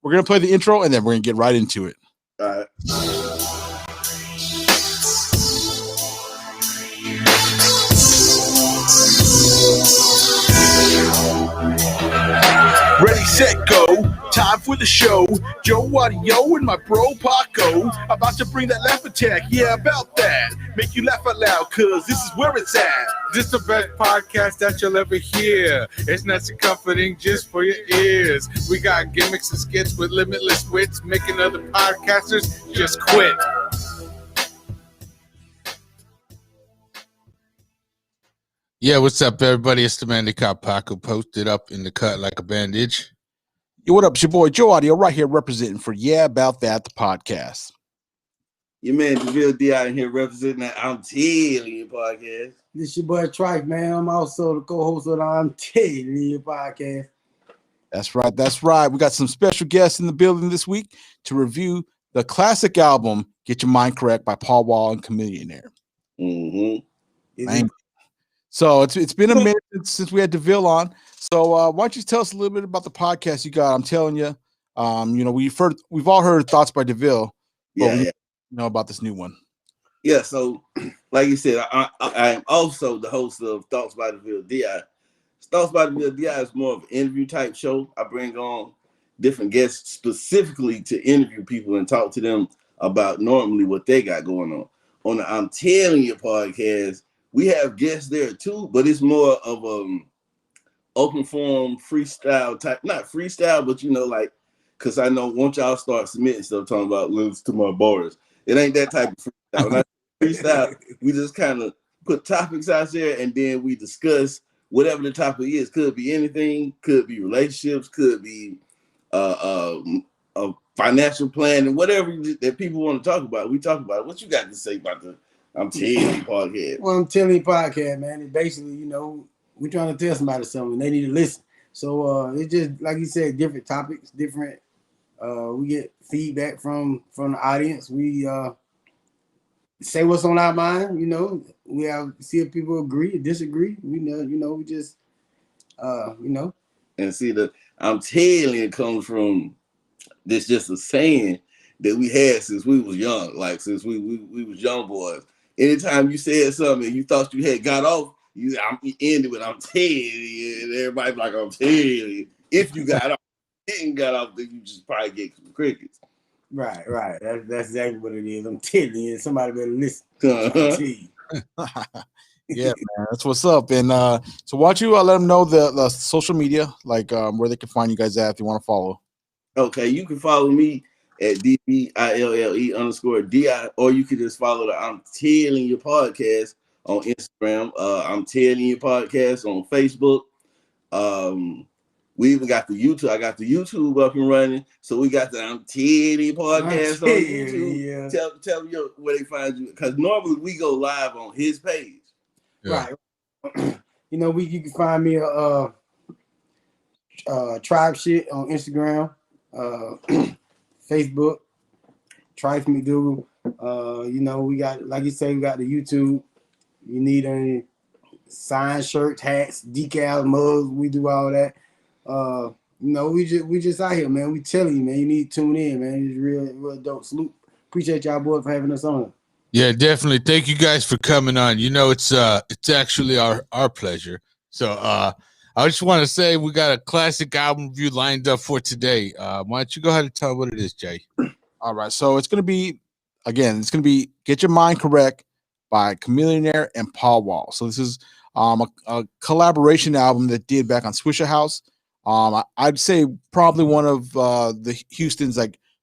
We're going to play the intro, and then we're going to get right into it. All right. Ready, set, go. Time for the show. Joe Audio and my bro Paco about to bring that laugh attack. Yeah, about that. Make you laugh out loud, cause this is where it's at. This the best podcast that you'll ever hear. It's nice and comforting just for your ears. We got gimmicks and skits with limitless wits, making other podcasters just quit. Yeah, what's up, everybody? It's the Mandy Cop Paco, posted up in the cut like a bandage. Yo, what up? It's your boy Joe Audio right here representing for Yeah About That, the podcast. Your man Reveiw D out here representing that I'm Telling You podcast. This your boy Trife, man. I'm also the co-host of the I'm Telling You podcast. That's right. That's right. We got some special guests in the building this week to review the classic album, Get Your Mind Correct by Paul Wall and Chameleonaire. Mm-hmm. So it's been a minute since we had DeVille on. So why don't you tell us a little bit about the podcast you got? I'm telling you, we've all heard thoughts by DeVille, but we know about this new one. Yeah, so like you said, I am also the host of Thoughts by DeVille DI. Thoughts by DeVille DI is more of an interview type show. I bring on different guests specifically to interview people and talk to them about normally what they got going on. On the I'm Telling You podcast, we have guests there too, but it's more of open form freestyle type, not freestyle, but like, because I know once y'all start submitting stuff talking about links to my bars, it ain't that type of freestyle. When I freestyle, we just kind of put topics out there and then we discuss whatever the topic is. Could be anything, could be relationships, could be a financial plan, and whatever that people want to talk about, we talk about it. What you got to say about the I'm Telling You podcast? Well, I'm Telling You podcast, man. It's basically, we're trying to tell somebody something. They need to listen. So it's just, like you said, different topics, different. We get feedback from the audience. We say what's on our mind. We see if people agree or disagree. We just. And see, the I'm Telling You comes from this just a saying that we had since we was young, like since we was young boys. Anytime you said something and you thought you had got off, you ended with I'm telling you, and everybody's like, I'm telling you. If you got off, didn't got off, then you just probably get some crickets. Right. That's exactly what it is. I'm telling you, somebody better listen. Yeah, man, that's what's up. And so why don't you let them know the social media, like where they can find you guys at if they want to follow. Okay, you can follow me at DBILLE_DI, or you can just follow the I'm Telling You podcast on Instagram. I'm Telling You podcast on Facebook. We even got the YouTube. I got the YouTube up and running. So we got the I'm Telling You podcast on YouTube. Yeah. Tell them where they find you, because normally we go live on his page. Yeah. Right. You can find me Tribe Shit on Instagram, Facebook, Trife McDougal. We got, like you say, we got the YouTube. You need any signed shirts, hats, decals, mugs, we do all that. We just out here, man. We telling you, man, you need to tune in, man. It's real dope. Salute. Appreciate y'all boys for having us on. Yeah, definitely. Thank you guys for coming on. It's actually our pleasure. So I just want to say we got a classic album review lined up for today. Why don't you go ahead and tell what it is, Jay? All right. So it's going to be Get Your Mind Correct by Chameleonaire and Paul Wall. So this is a collaboration album that did back on Swisher House. I'd say probably one of the Houston's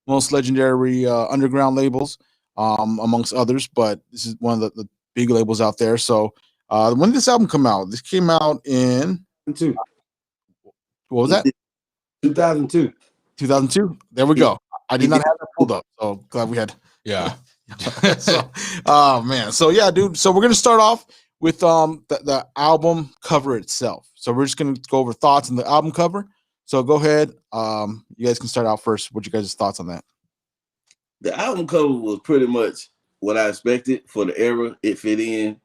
most legendary underground labels, amongst others, but this is one of the big labels out there. So when did this album come out? This came out in 2002. What was that? 2002. 2002. There we go. I did not have that pulled up, so glad we had. Yeah. So, oh man. So yeah, dude. So we're gonna start off with the album cover itself. So we're just gonna go over thoughts on the album cover. So go ahead. You guys can start out first. What you guys' thoughts on that? The album cover was pretty much what I expected for the era. It fit in.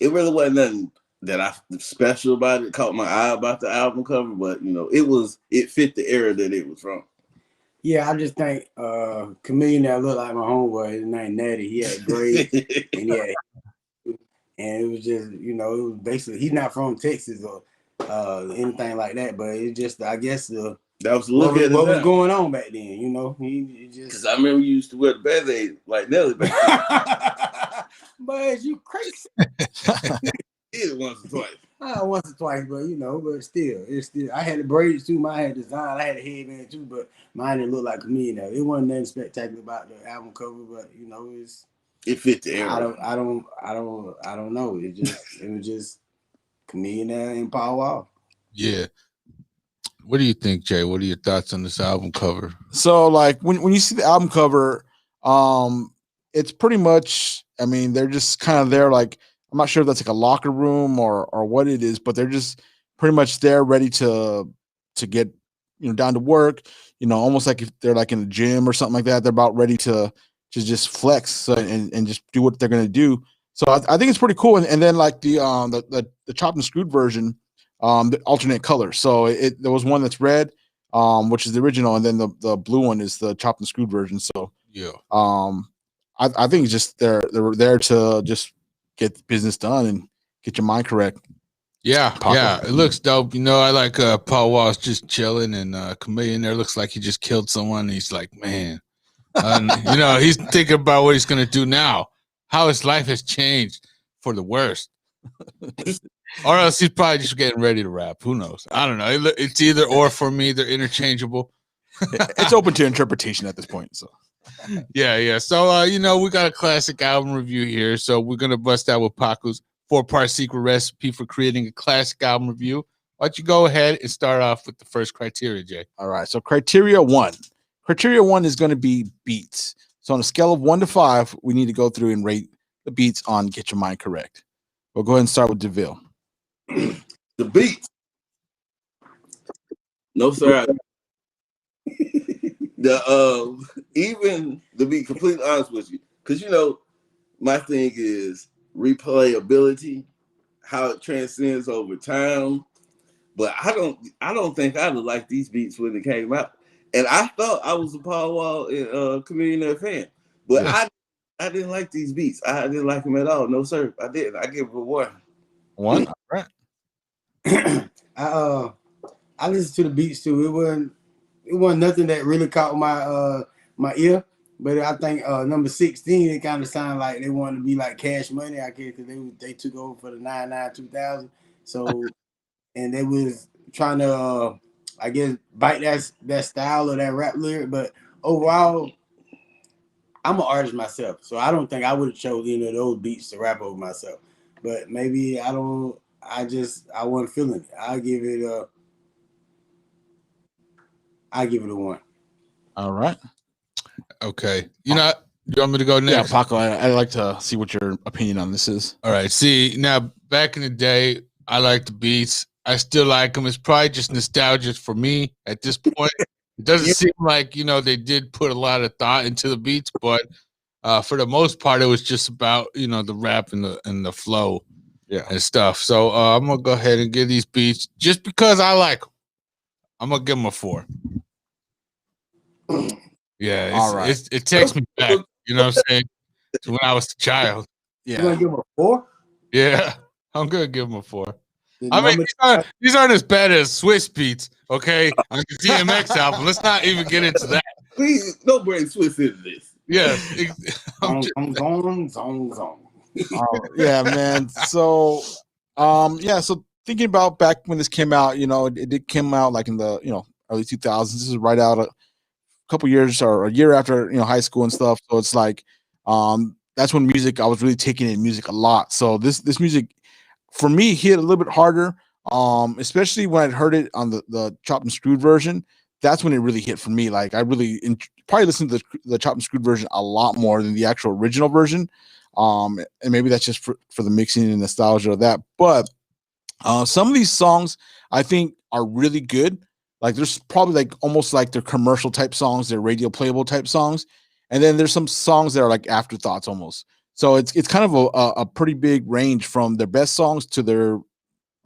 It really wasn't nothing that I special about it, caught my eye about the album cover, but it fit the era that it was from. Yeah, I just think Chameleon that looked like my homeboy. His name Natty. He had braids and it was just, it was basically, he's not from Texas or anything like that, but it just, I guess that was the look what was going on back then, he just, because I remember you used to wear the Band-Aid like Nelly back then. But you crazy. It once or twice. Once or twice, but but still, it's still. I had the braids too. Mine had design. I had a headband too, but mine didn't look like me. Now it wasn't nothing spectacular about the album cover, but it fit the era. I don't know. It was just Chameleon and Paul Wall. Yeah. What do you think, Jay? What are your thoughts on this album cover? So, like when you see the album cover, it's pretty much. I mean, they're just kind of there, like. I'm not sure if that's like a locker room or what it is, but they're just pretty much there ready to get, down to work, almost like if they're like in the gym or something like that. They're about ready to just flex and just do what they're going to do. So I think it's pretty cool. And then like the chopped and screwed version, the alternate colors. So there was one that's red, which is the original. And then the blue one is the chopped and screwed version. So yeah, I think it's just they're there to just get the business done and get your mind correct. Yeah, it looks dope. I like Paul Wall's just chilling, and Chameleon there looks like he just killed someone. He's like, man, he's thinking about what he's gonna do now, how his life has changed for the worst, or else he's probably just getting ready to rap. Who knows? I don't know. It's either or for me. They're interchangeable. It's open to interpretation at this point. So. Yeah. So, we got a classic album review here. So we're going to bust out with Paco's 4-part secret recipe for creating a classic album review. Why don't you go ahead and start off with the first criteria, Jay? All right. So criteria one is going to be beats. So on a scale of 1 to 5, we need to go through and rate the beats on Get Your Mind Correct. We'll go ahead and start with DeVille. The beats. No, sir. Even to be completely honest with you, because my thing is replayability, how it transcends over time. But I don't think I'd have liked these beats when it came out. And I thought I was a Paul Wall and Chameleon fan, but yeah. I didn't like these beats. I didn't like them at all. No, sir, I didn't. I give it a 1. 1, all right. I listened to the beats too. It wasn't nothing that really caught my ear, but I think number 16, it kind of sounded like they wanted to be like Cash Money. I guess because they took over for the 99-2000. So, and they was trying to, I guess, bite that style or that rap lyric. But overall, I'm an artist myself, so I don't think I would have chose any of those beats to rap over myself. But maybe I wasn't feeling it. I'll give it a 1. All right. Okay. You want me to go next? Yeah, Paco, I'd like to see what your opinion on this is. All right. See, now, back in the day, I liked the beats. I still like them. It's probably just nostalgia for me at this point. It doesn't seem like, they did put a lot of thought into the beats, but for the most part, it was just about, the rap and the flow and stuff. So I'm going to go ahead and give these beats just because I like them. I'm going to give them a 4. Yeah, all right. It takes me back, you know what I'm saying, to when I was a child. Yeah. You're going to give them a 4? Yeah, I'm going to give them a 4. I mean, these aren't as bad as Swiss beats, okay, on the DMX album. Let's not even get into that. Please, don't bring Swiss into this. Yeah. Yeah, man. So, so thinking about back when this came out, it did come out like in the, early 2000s. This is right out a couple years or a year after, high school and stuff. So it's like, that's when I was really taking in music a lot. So this music, for me, hit a little bit harder, especially when I heard it on the chopped and screwed version. That's when it really hit for me. Like I really probably listened to the chopped and screwed version a lot more than the actual original version. And maybe that's just for the mixing and nostalgia of that. But some of these songs I think are really good. Like there's probably like almost like they're commercial type songs, they're radio playable type songs. And then there's some songs that are like afterthoughts almost. So it's kind of a pretty big range from their best songs to their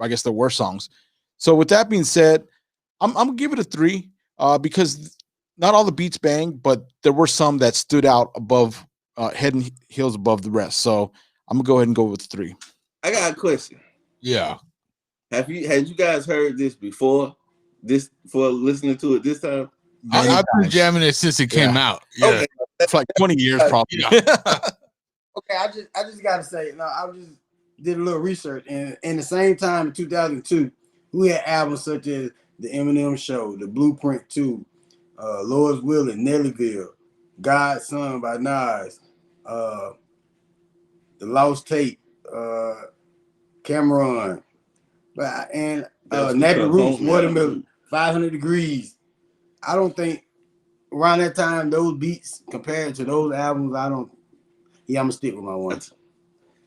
I guess, the worst songs. So with that being said, I'm gonna give it a 3 because not all the beats bang, but there were some that stood out above, head and heels above the rest. So I'm gonna go ahead and go with 3. I got a question. Yeah. Had you guys heard this before? This for listening to it this time? I've been jamming it since it came out. Yeah. Okay. For like 20 years, probably. Yeah. Okay, I just gotta say, no, I just did a little research, and in the same time in 2002, we had albums such as The Eminem Show, The Blueprint 2, Lois Will and Nellyville, God's Son by Nas, The Lost Tape, Cameron, and Nappy Roots, Watermelon, 500 Degrees. I don't think around that time those beats compared to those albums, I'm gonna stick with my one.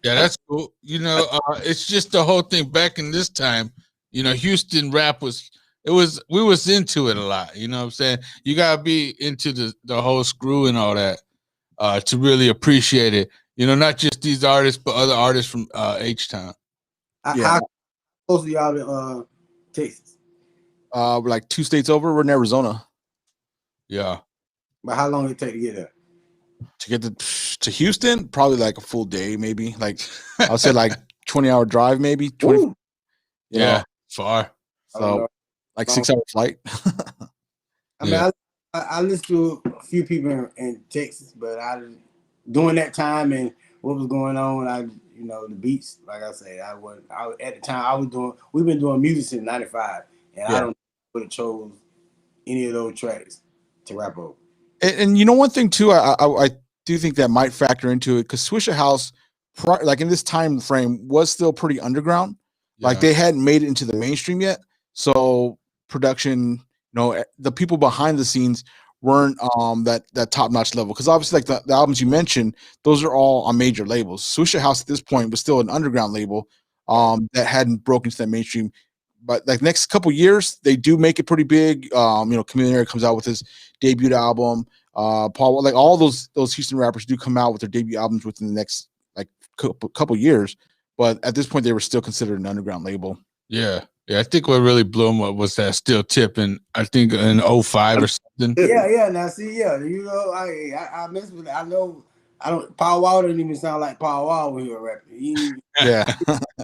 Yeah, that's cool. It's just the whole thing back in this time, Houston rap we was into it a lot. You know what I'm saying? You gotta be into the whole screw and all that to really appreciate it. Not just these artists, but other artists from H-Town. How close are y'all to Texas? Like 2 states over, we're in Arizona. Yeah. But how long did it take to get there? To get to Houston, probably like a full day, maybe. Like I would say like 20-hour drive, maybe 20. Yeah, far. So like 6-hour flight. I mean, I listened to a few people in Texas, but during that time and what was going on, the beats, like I say, at the time we've been doing music since '95, and I don't would have chose any of those tracks to rap over. And one thing too, I do think that might factor into it because Swisha House, like in this time frame, was still pretty underground. Yeah. Like they hadn't made it into the mainstream yet. So production, the people behind the scenes weren't that top notch level. Because obviously, like the albums you mentioned, those are all on major labels. Swisha House at this point was still an underground label that hadn't broken into that mainstream. But like next couple years, they do make it pretty big. Chameleon comes out with his debut album. Paul, like all those Houston rappers do come out with their debut albums within the next like couple years. But at this point, they were still considered an underground label. Yeah. I think what really blew them up was that Still Tipping. I think in 05 or something. Yeah. Now see, I mess with it. I know. I don't. Paul Wall didn't even sound like Paul Wall when he was rapping.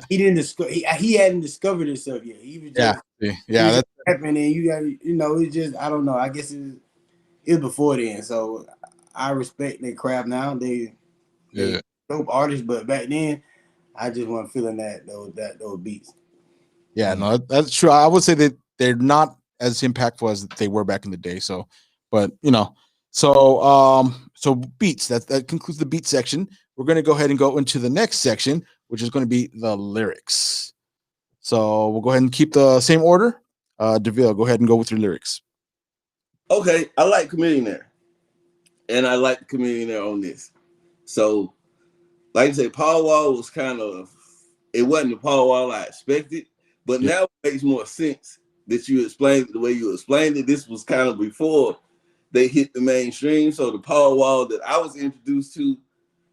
He didn't discover. He hadn't discovered himself yet. He was just that's rapping, and you got it's just I don't know. I guess it was before then. So I respect their craft now. They dope artists, but back then I just wasn't feeling those beats. Yeah, no, that's true. I would say that they're not as impactful as they were back in the day. So, but so beats. That concludes the beat section. We're going to go ahead and go into the next section, which is going to be the lyrics. So we'll go ahead and keep the same order. DeVille, go ahead and go with your lyrics. Okay, I like Chameleonaire, and I like the Chameleonaire on this. So, like I say, Paul Wall was it wasn't the Paul Wall I expected, but now it makes more sense that you explained it the way you explained it. This was kind of before they hit the mainstream, so the Paul Wall that I was introduced to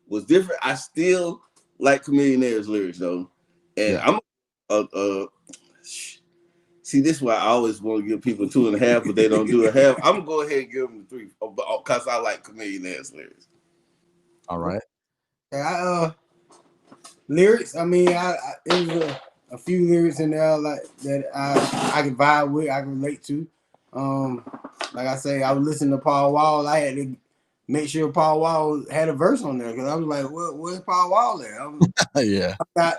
was different. I still like Chameleonaire's lyrics though, and I'm see, this is why I always want to give people 2.5, but they don't do a half. I'm gonna go ahead and give them the 3 because I like Chameleonaire's lyrics. All right. Lyrics. I mean, there's a few lyrics in there like that I can vibe with, I can relate to. Like I say, I was listening to Paul Wall. I had to make sure Paul Wall had a verse on there because I was like, where's Paul Wall there?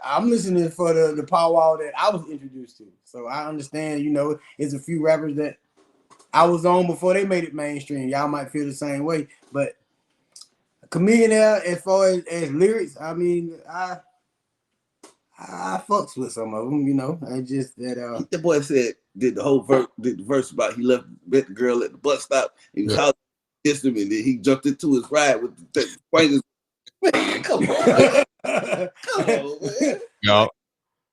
I'm listening for the Paul Wall that I was introduced to. So I understand, it's a few rappers that I was on before they made it mainstream. Y'all might feel the same way. But Chameleonaire, as far as lyrics, I mean, I fucks with some of them, It's just that the boy said did the verse about he met the girl at the bus stop. He was hollering, kissed him, and then he jumped into his ride with the fingers. Man, come on, man. No.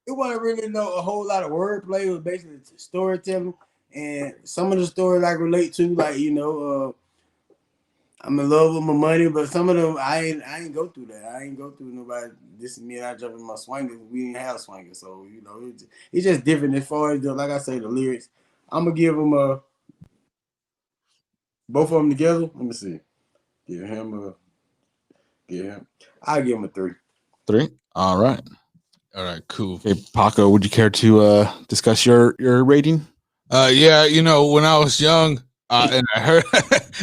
It wasn't really a whole lot of wordplay. It was basically storytelling, and some of the stories I relate to, like I'm in love with my money, but some of them I ain't go through that. I ain't go through nobody. This is me and I jump in my swingers. We didn't have swingers, so you know it's just different as far as like I say the lyrics. I'm gonna give them both of them together. Let me see. Give him. I'll give him a 3. 3. All right. All right, cool. Okay, Paco, would you care to discuss your rating? Yeah, you know, when I was young, and I heard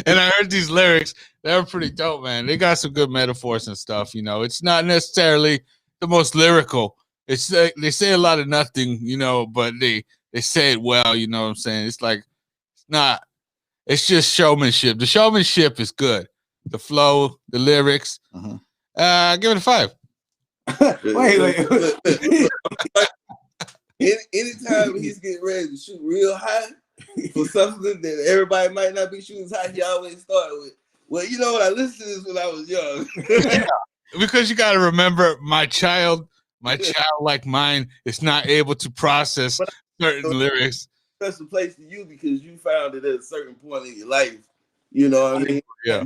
and I heard these lyrics, they were pretty dope, man. They got some good metaphors and stuff. You know, it's not necessarily the most lyrical. It's they say a lot of nothing, you know, but they say it well. You know what I'm saying? It's like it's not. It's just showmanship. The showmanship is good. The flow, the lyrics. Give it a 5. wait. Anytime he's getting ready to shoot real high for something that everybody might not be shooting high, he always start with, well, you know what? I listened to this when I was young. Because you got to remember, my child like mine is not able to process certain lyrics. Special place to you because you found it at a certain point in your life. You know what I mean? Yeah.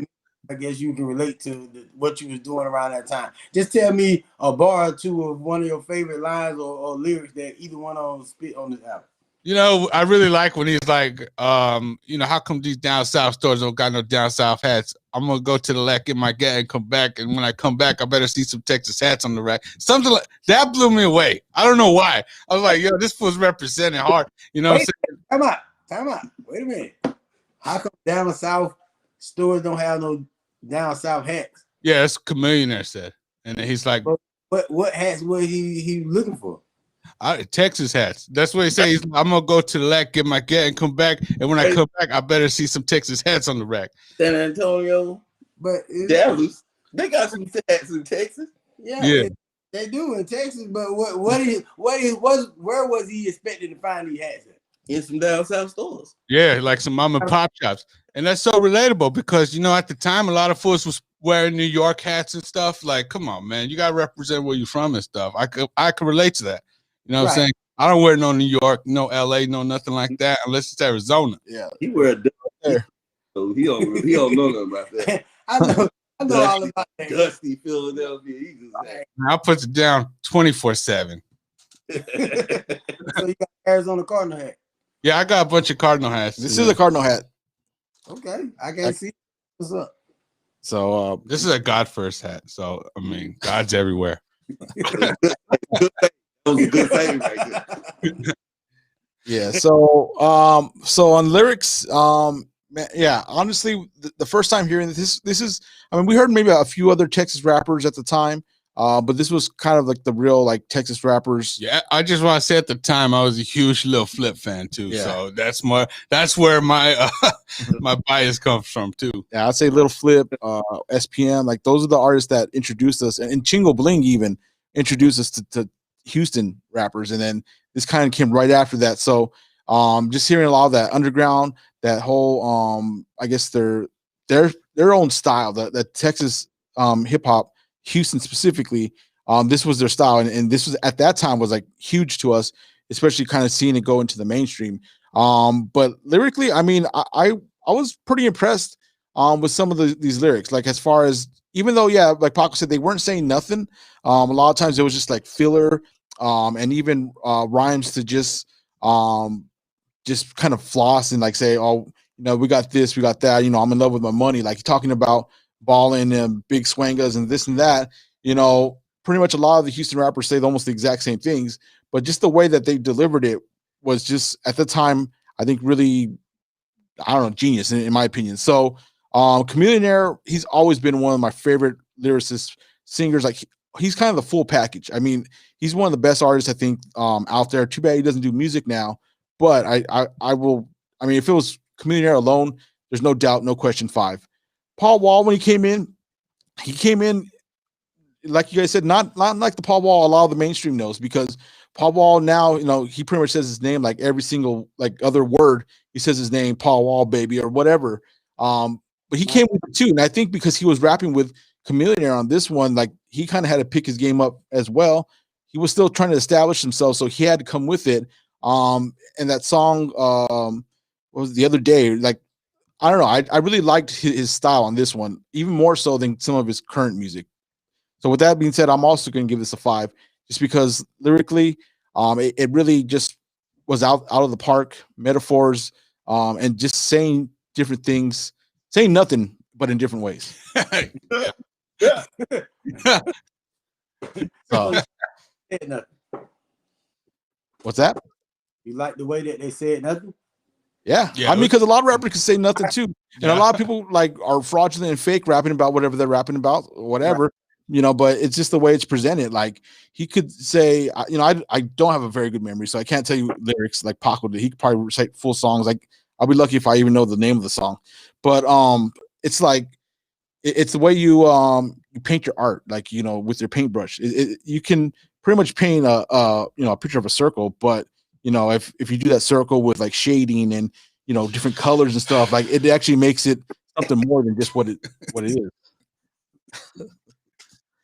I guess you can relate to what you was doing around that time. Just tell me a bar or two of one of your favorite lines or lyrics that either one of them spit on this album. You know, I really like when he's like, you know, how come these down south stores don't got no down south hats? I'm gonna go to the lake, get my gat, and come back. And when I come back, I better see some Texas hats on the rack. Something like that blew me away. I don't know why. I was like, yo, this was representing hard. You know what I'm saying? Time out. Wait a minute. How come down south stores don't have no down south hats? Yeah, that's what Chameleonaire said. And then he's like, what hats was he looking for? Texas hats. That's what he says. I'm gonna go to the rack, get my gat, and come back. And when I come back, I better see some Texas hats on the rack. San Antonio, but Dallas, they got some hats in Texas. Yeah. They do in Texas. But where was he expecting to find these hats at? In some down south stores. Yeah, like some mom and pop shops. And that's so relatable because, you know, at the time, a lot of folks was wearing New York hats and stuff. Like, come on, man, you got to represent where you're from and stuff. I could relate to that. You know what I'm saying? I don't wear no New York, no LA, no nothing like that unless it's Arizona. Yeah. He wear a there. So he don't know nothing about that. I know all about that. Dusty Philadelphia Eagles. I'll put it down 24/7. So you got Arizona Cardinal hat. Yeah, I got a bunch of Cardinal hats. This is a Cardinal hat. Okay, I can't see what's up. So this is a God first hat. So I mean, God's everywhere. That was a good thing right there. Yeah. So on lyrics, yeah, honestly, the first time hearing this is, I mean, we heard maybe a few other Texas rappers at the time. But this was kind of like the real like Texas rappers. Yeah, I just want to say at the time I was a huge Lil Flip fan too. Yeah. So that's where my my bias comes from too. Yeah, I'd say Lil Flip, SPM, like those are the artists that introduced us, and Chingo Bling even introduced us to Houston rappers, and then this kind of came right after that. So just hearing a lot of that underground, that whole I guess their own style, the Texas hip hop. Houston specifically, this was their style, and this was at that time was like huge to us, especially kind of seeing it go into the mainstream. But lyrically, I mean, I was pretty impressed with some of these lyrics. Like as far as, even though, yeah, like Paco said, they weren't saying nothing. A lot of times it was just like filler, and even rhymes to just kind of floss and like say, oh, you know, we got this, we got that. You know, I'm in love with my money. Like talking about balling and big swangas and this and that, you know, pretty much a lot of the Houston rappers say almost the exact same things, but just the way that they delivered it was just at the time, I think really, I don't know, genius in my opinion. So Chameleonaire, he's always been one of my favorite lyricists, singers. Like he's kind of the full package. I mean, he's one of the best artists I think out there. Too bad he doesn't do music now, but I mean, if it was Chameleonaire alone, there's no doubt, no question, 5. Paul Wall, when he came in, like you guys said, not like the Paul Wall a lot of the mainstream knows, because Paul Wall now, you know, he pretty much says his name like every single like other word. He says his name, Paul Wall, baby, or whatever. But he came with it too, and I think because he was rapping with Chameleonaire on this one, like he kind of had to pick his game up as well. He was still trying to establish himself, so he had to come with it. And that song, what was the other day? Like I don't know. I really liked his style on this one, even more so than some of his current music. So with that being said, I'm also going to give this a 5, just because lyrically, it really just was out of the park. Metaphors, and just saying different things, saying nothing but in different ways. Yeah. So Said nothing. what's that? You like the way that they said nothing? Yeah, Yeah, I mean, because a lot of rappers can say nothing too, and Yeah. a lot of people like are fraudulent and fake rapping about whatever they're rapping about, whatever. But it's just the way it's presented. Like he could say, I don't have a very good memory, so I can't tell you lyrics like Paco did. He could probably recite full songs. Like I'll be lucky if I even know the name of the song. But it's like it's the way you paint your art, like with your paintbrush. You can pretty much paint a picture of a circle, but if you do that circle with like shading and different colors and stuff, like it actually makes it something more than just what it is.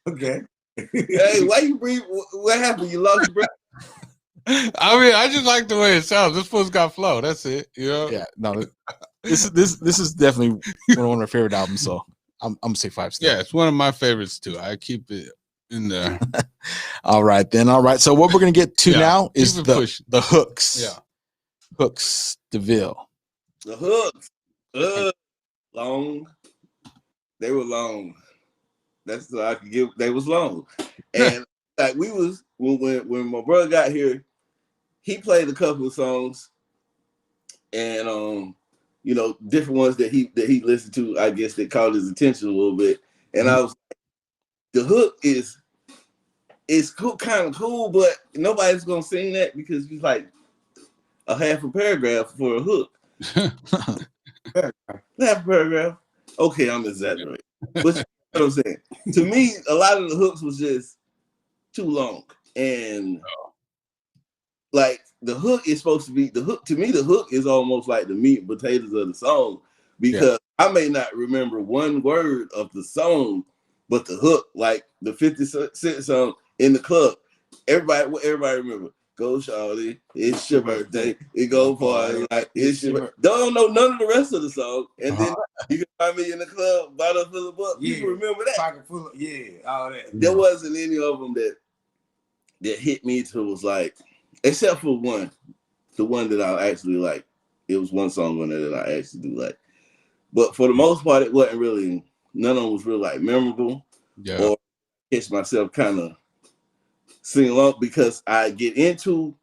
Okay. Hey, why you breathe? What happened? You lost your breath? I mean, I just like the way it sounds. This fool's got flow. That's it. Yeah, no, this is definitely one of my favorite albums. So I'm gonna say 5 still. Yeah, it's one of my favorites too. I keep it in there. All right, then. All right. So what we're gonna get to Yeah, now is keep it pushing. the hooks. Yeah. Hooks, DeVille. The hooks, long. They were long. That's all I could give. They was long, and like we was when my brother got here, he played a couple of songs, and different ones that he listened to. I guess that caught his attention a little bit, and I was like, the hook is cool, kind of cool, but nobody's gonna sing that because it's like a half a paragraph for a hook. Half a paragraph. Okay, I'm exaggerating, but you know what I'm saying. To me, a lot of the hooks was just too long, and like the hook is supposed to be the hook. To me, the hook is almost like the meat and potatoes of the song, because I may not remember one word of the song, but the hook, like the 50 Cent song in the club, everybody remember. Go shawty, it's your birthday. It go party like it's your birthday. Don't know none of the rest of the song, and then you can find me in the club, bottle full of bucks. People remember that. Pocket full of, all that. There wasn't any of them that hit me to was like, except for one, the one that I actually like. It was one song on there that I actually do like, but for the most part, it wasn't really. None of them was really like memorable, or catch myself kind of sing along, because I get into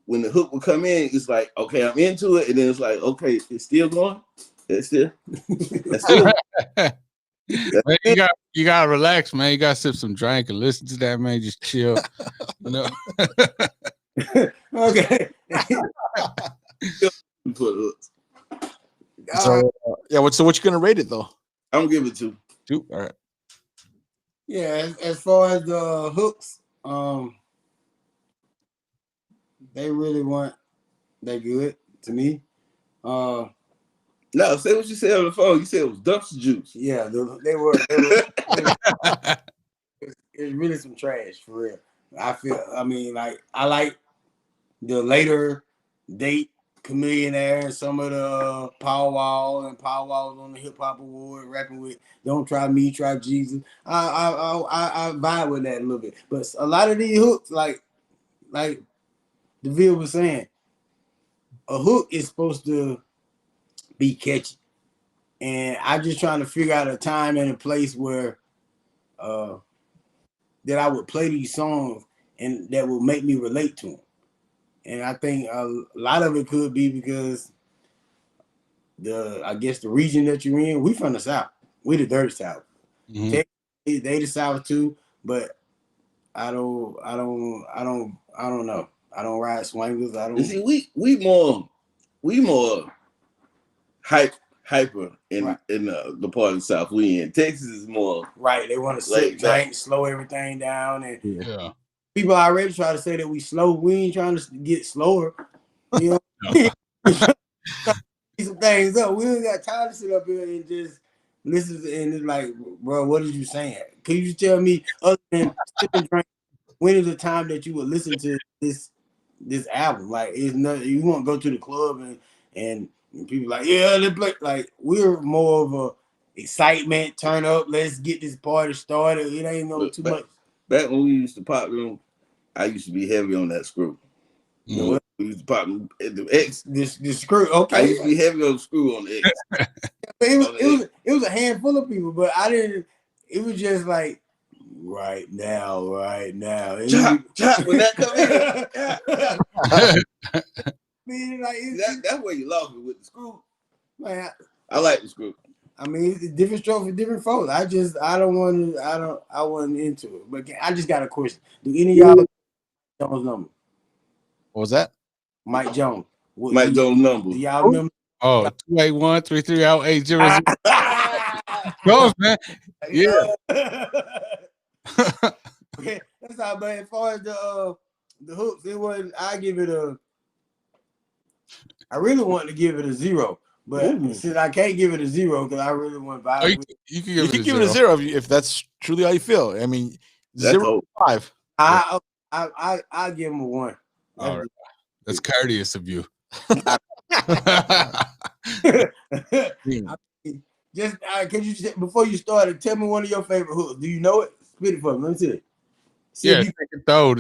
when the hook would come in. It's like, okay, I'm into it, and then it's like, okay, it's still going. That's still. Man, you gotta relax, man. You gotta sip some drink and listen to that, man. Just chill. Okay. So what you gonna rate it though? I'm gonna give it 2. 2. All right. Yeah, as far as the hooks, they really weren't that good to me. No, say what you said on the phone. You said it was dumpster juice. Yeah, they were it's really some trash for real. I like the later date Chameleonaire and some of the Power Wall was on the Hip Hop Award rapping with Don't Try Me, Try Jesus. I vibe with that a little bit. But a lot of these hooks, like DeVille was saying, a hook is supposed to be catchy. And I'm just trying to figure out a time and a place where that I would play these songs and that will make me relate to them. And I think a lot of it could be because I guess the region that you're in, we from the South. We the dirty South. Mm-hmm. They the South too, but I don't know. I don't ride swangers. I don't. You see, we more hyper in the part of the South we in. Texas is more right. They want to sit, drink, slow everything down, and people already try to say that we slow. We ain't trying to get slower. You know, some things up. We ain't got time to sit up here and just listen. And it's like, bro, what are you saying? Can you tell me, other than sit and drink, when is the time that you would listen to this album? Like, it's not. You won't go to the club and And people like, yeah, let's play. Like we're more of a excitement, turn up, let's get this party started. It ain't no too much. Back when we used to pop them, I used to be heavy on that screw. You know, we used to pop the X. This screw. Okay, I used to be heavy on the screw on the X. it was a handful of people, but I didn't. It was just like right now. Chop when that come in. Man, like that's where you lost me with the screw. Man, I like the screw. I mean, it's a different stroke for different folks. I wasn't into it. But I just got a question. Do any of y'all Jones number? What was that? Mike Jones. Mike Jones number. Do y'all remember? Oh, 281-330-80. Jones, man. Yeah. That's how. But as far as the hooks, it wasn't. I really wanted to give it a 0. But since I can't give it a 0 because I really want to vibe with it. You can give it a 0 if that's truly how you feel. I mean, 0 to 5. I give him a 1. All right. That's courteous of you. Just can you before you started, tell me one of your favorite hooks. Do you know it? Spit it for me. Let me see it. Yeah,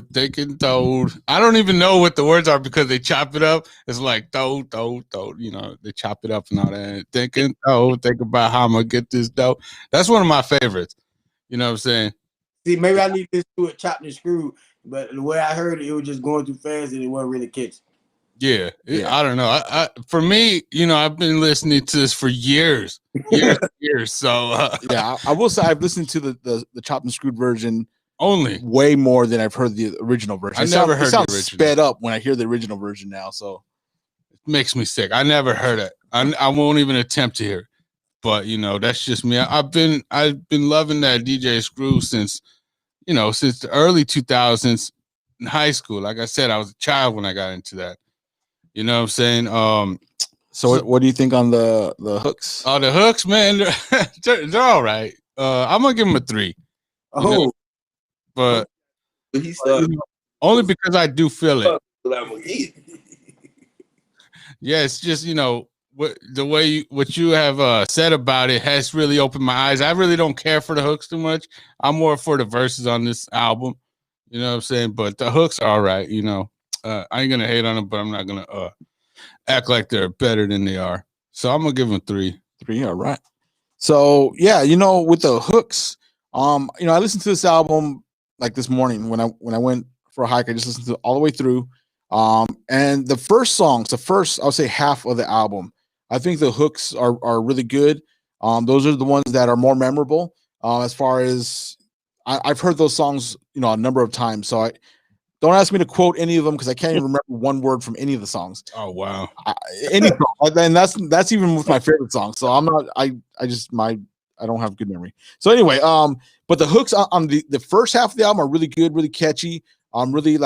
they can throw. I don't even know what the words are because they chop it up. It's like throw. You know, they chop it up and all that. Think about how I'm gonna get this dough. That's one of my favorites. You know what I'm saying? See, maybe I need this to it, chopped and screwed. But the way I heard it, it was just going too fast and it wasn't really catching. Yeah, I don't know. I for me, you know, I've been listening to this for years. So yeah, I will say I've listened to the chopped and screwed version only way more than I've heard the original version. I never heard it sounds the original. Sped up when I hear the original version now. So it makes me sick. I never heard it. I won't even attempt to hear it. But you know, that's just me. I've been loving that DJ Screw since the early 2000s in high school. Like I said, I was a child when I got into that. You know what I'm saying? So what do you think on the hooks? Oh, the hooks, man, they're all right. I'm gonna give them a 3. Oh, but he started only because I do feel it. Yeah, it's just what you have said about it has really opened my eyes. I really don't care for the hooks too much. I'm more for the verses on this album. You know what I'm saying? But the hooks are all right. I ain't gonna hate on them, but I'm not gonna act like they're better than they are. So I'm gonna give them 3. 3, all right. So yeah, with the hooks, I listened to this album like this morning when I went for a hike. I just listened to it all the way through. And the first songs, I'll say half of the album, I think the hooks are really good. Those are the ones that are more memorable. As far as I've heard those songs, a number of times. So don't ask me to quote any of them because I can't even remember one word from any of the songs. Oh wow! Any song, and that's even with my favorite songs. So I'm not. I don't have good memory. So anyway, but the hooks on the first half of the album are really good, really catchy. Really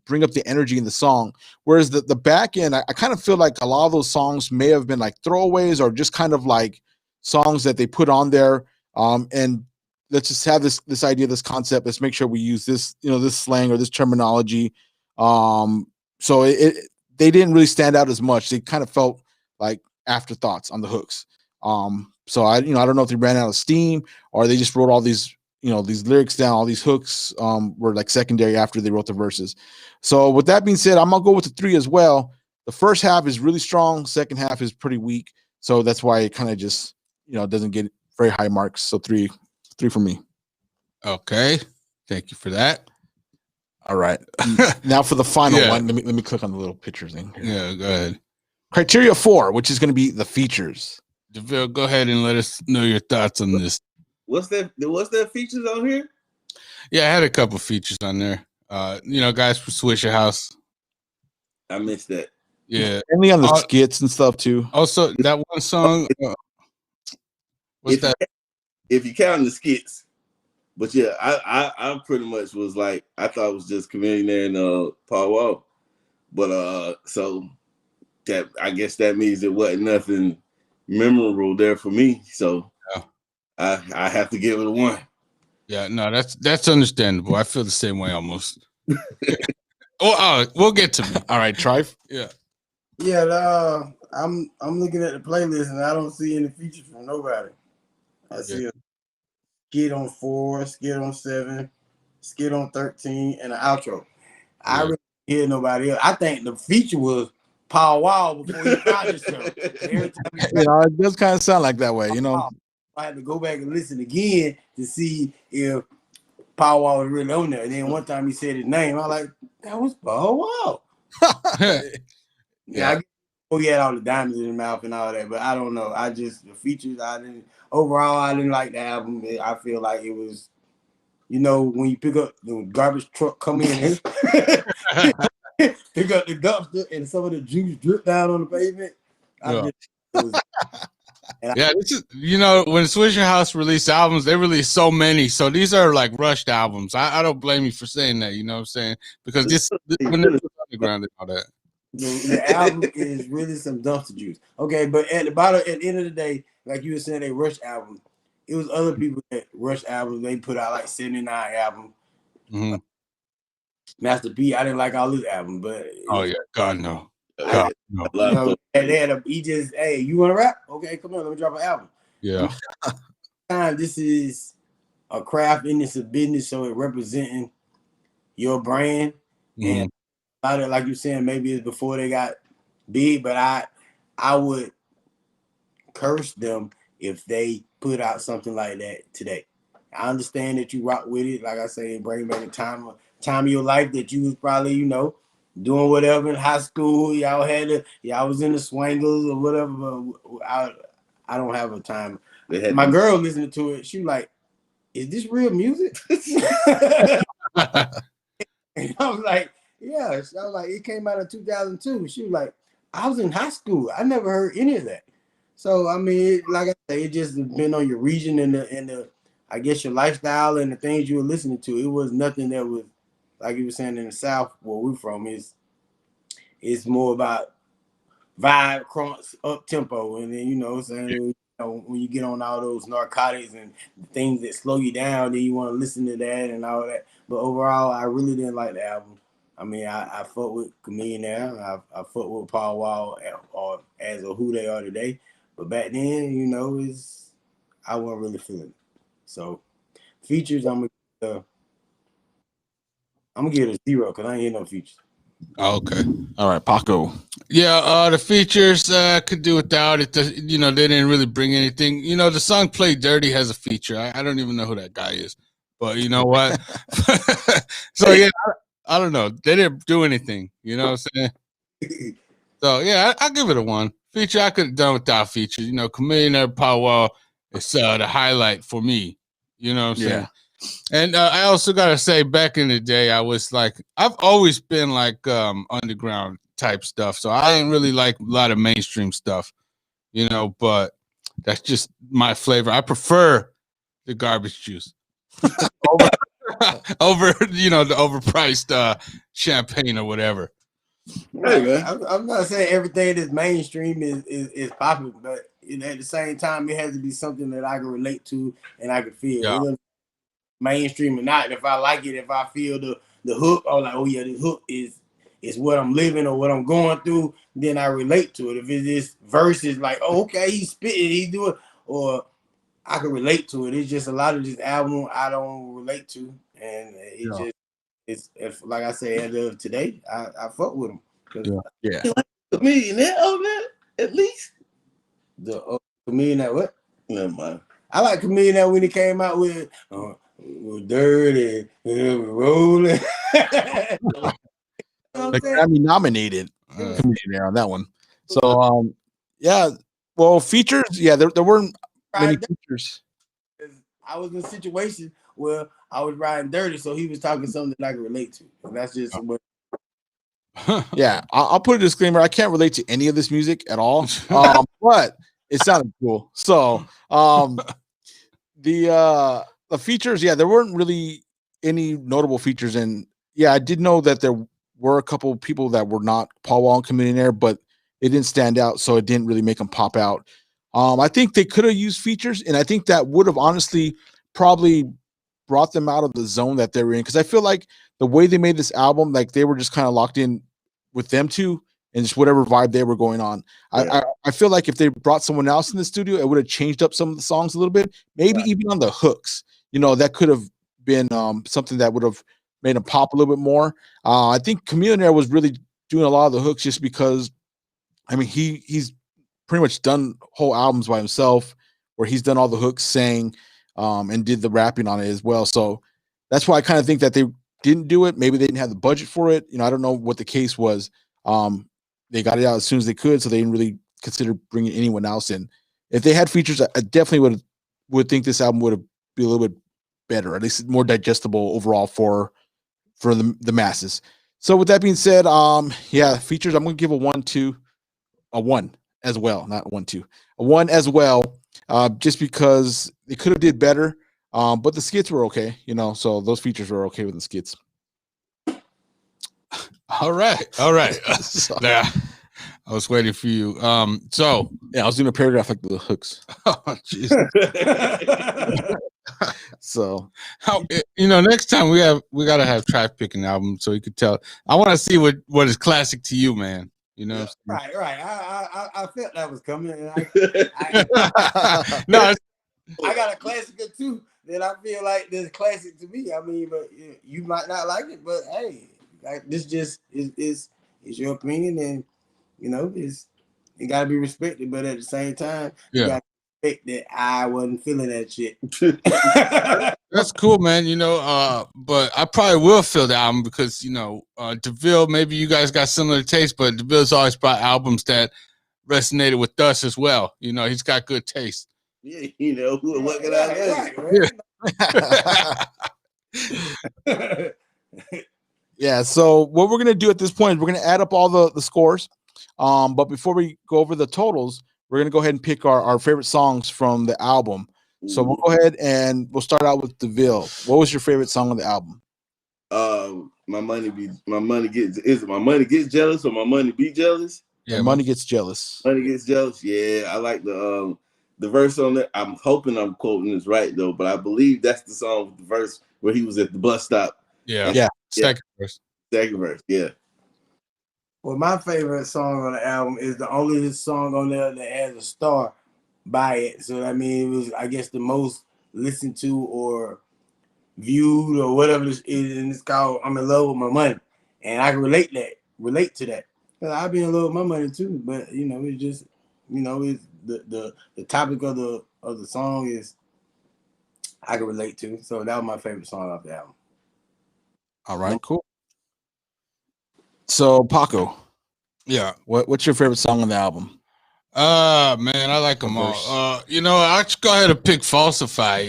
bring up the energy in the song. Whereas the back end, I kind of feel like a lot of those songs may have been like throwaways or just kind of like songs that they put on there. And let's just have this idea, this concept. Let's make sure we use this, this slang or this terminology. So they didn't really stand out as much. They kind of felt like afterthoughts on the hooks. So I don't know if they ran out of steam or they just wrote all these, these lyrics down, all these hooks were like secondary after they wrote the verses. So with that being said, I'm gonna go with the 3 as well. The first half is really strong. Second half is pretty weak. So that's why it kind of just, doesn't get very high marks. So 3 for me. Okay. Thank you for that. All right. Now for the final one. Let me click on the little picture thing here. Yeah, go ahead. Criteria 4, which is going to be the features. DeVille, go ahead and let us know your thoughts on this. What's that features on here? Yeah, I had a couple features on there. Guys from Swisher House. I missed that. Yeah. Only on the skits and stuff too. Also, that one song. If you count the skits. But yeah, I pretty much was like, I thought it was just Chameleon and Paul Wall. But so that I guess that means it wasn't nothing memorable there for me. So yeah. I have to give it a 1. Yeah, no, that's understandable. I feel the same way almost. We'll get to me. All right, Trife. Yeah, I'm looking at the playlist and I don't see any features from nobody. I see a skit on 4, skit on 7, skit on 13, and an outro. I really didn't hear nobody else. I think the feature was Paul Wall before he found himself. Every time he You know, it does kind of sound like that way, you know. I had to go back and listen again to see if Paul Wall was really on there. And then one time he said his name, I was like, that was Paul Wall. Yeah. He had all the diamonds in his mouth and all that, but I don't know. The features, I didn't like the album. I feel like it was, you know, when you pick up the garbage truck come in and pick up the dumpster and some of the juice drip down on the pavement. This is, you know, when Swishahouse released albums, they released so many. So these are like rushed albums. I don't blame you for saying that, you know what I'm saying? Because this when they're underground and all that. The album is really some dumpster juice. Okay, but at the end of the day, like you were saying, they rushed album. It was other people that rushed albums. They put out like 79 albums. Mm-hmm. Master P, I didn't like all his albums, but God no. God, no. You know, he just, hey, you want to rap? Okay, come on, let me drop an album. Yeah. This is a craft and it's a business, so it representing your brand. And a lot of, like you saying, maybe it's before they got big, but I would curse them if they put out something like that today. I understand that you rock with it, like I say, bring back a time of your life that you was probably, you know, doing whatever in high school. Y'all was in the swangles or whatever, but I don't have a time. My girl listening to it, she was like, is this real music? And I was like, yeah. I was like, it came out in 2002. She was like, I was in high school. I never heard any of that. So, I mean, like I say, it just depends on your region and the I guess your lifestyle and the things you were listening to. It was nothing that was, like you were saying, in the South, where we're from, it's more about vibe, crunch, up tempo. And then, you know what I'm saying, you know, when you get on all those narcotics and things that slow you down, then you want to listen to that and all that. But overall, I really didn't like the album. I mean, I fuck with Chameleon now. I fuck with Paul Wall or as of who they are today. But back then, you know, I wasn't really feeling it. So features, I'm gonna give it a 0 because I ain't hear no features. Okay. All right, Paco. Yeah, the features could do without it. You know, they didn't really bring anything. You know, the song "Play Dirty" has a feature. I don't even know who that guy is, but you know what? So yeah, I don't know. They didn't do anything. You know what I'm saying? So yeah, I'll give it a 1. Feature I could have done without features. You know, Chameleon Power is the highlight for me. You know what I'm saying? And I also gotta say, back in the day, I was like, I've always been like underground type stuff, so I didn't really like a lot of mainstream stuff, you know. But that's just my flavor. I prefer the garbage juice over you know, the overpriced champagne or whatever. Hey, I'm not saying everything that's mainstream is popular, but at the same time, it has to be something that I can relate to and I can feel. Yeah. Mainstream or not, if I like it, if I feel the hook, I'm like, oh yeah, this hook is what I'm living or what I'm going through, then I relate to it. If it's this verse is like, oh, okay, he's spitting, he's doing, or I can relate to it. It's just a lot of this album I don't relate to, and it's like I say, as of today, I fuck with him. Yeah. Chameleon on that at least. The Chameleon that what? Never mind. I like Chameleon that when he came out with dirty, rolling. Like Grammy nominated Chameleon on that one. So yeah, well, features, yeah, there weren't many features. I was in a situation where I was riding dirty, so he was talking something that I could relate to. And that's just what. Yeah, I'll put a disclaimer. I can't relate to any of this music at all, but it sounded cool. So the features, yeah, there weren't really any notable features. And yeah, I did know that there were a couple of people that were not Paul Wall and Chameleon, but it didn't stand out, so it didn't really make them pop out. I think they could have used features, and I think that would have honestly probably brought them out of the zone that they were in, because I feel like the way they made this album, like they were just kind of locked in with them two, and just whatever vibe they were going on. Yeah. I feel like if they brought someone else in the studio, it would have changed up some of the songs a little bit, maybe even on the hooks. That could have been something that would have made them pop a little bit more. I think Chameleon was really doing a lot of the hooks just because, I mean, he's pretty much done whole albums by himself where he's done all the hooks, sang, and did the rapping on it as well. So that's why I kind of think that they didn't do it. Maybe they didn't have the budget for it. I don't know what the case was. They got it out as soon as they could, so they didn't really consider bringing anyone else in. If they had features, I definitely would think this album would have been a little bit better, at least more digestible overall for the masses. So with that being said, features, I'm gonna give a 1 as well, not 1 2, a 1 as well, just because they could have did better. But the skits were okay, so those features were okay with the skits. All right. So, Yeah, I was waiting for you. So yeah, I was doing a paragraph like the hooks. oh, jeez. So Next time we gotta have track picking album so you could tell. I want to see what is classic to you, man. Right. I felt that was coming. And No, I got a classic too that I feel like that's classic to me. I mean, but you might not like it, but hey, this just is your opinion, and it gotta be respected. But at the same time, you gotta respect that I wasn't feeling that shit. That's cool, man. But I probably will feel the album because DeVille. Maybe you guys got similar taste, but DeVille's always brought albums that resonated with us as well. He's got good taste. Yeah, what can I say? Yeah, so what we're gonna do at this point is we're gonna add up all the scores. But before we go over the totals, we're gonna go ahead and pick our favorite songs from the album. So we'll go ahead and we'll start out with DeVille. What was your favorite song on the album? My money gets jealous, or my money be jealous? Yeah, money gets jealous. Money gets jealous. Yeah, I like the verse on it. I'm hoping I'm quoting this right though, but I believe that's the song with the verse where he was at the bus stop. Yeah. Second verse. Yeah. Well, my favorite song on the album is the only song on there that has a star by it. So I mean, it was, I guess, the most listened to or viewed or whatever it is, and it's called "I'm in Love with My Money," and I can relate to that. I've been in love with my money too, but it's just it's the topic of the song is I can relate to. So that was my favorite song off the album. All right, cool. So Paco, yeah, what's your favorite song on the album? Man, I like them all. I'll just go ahead and pick "Falsify."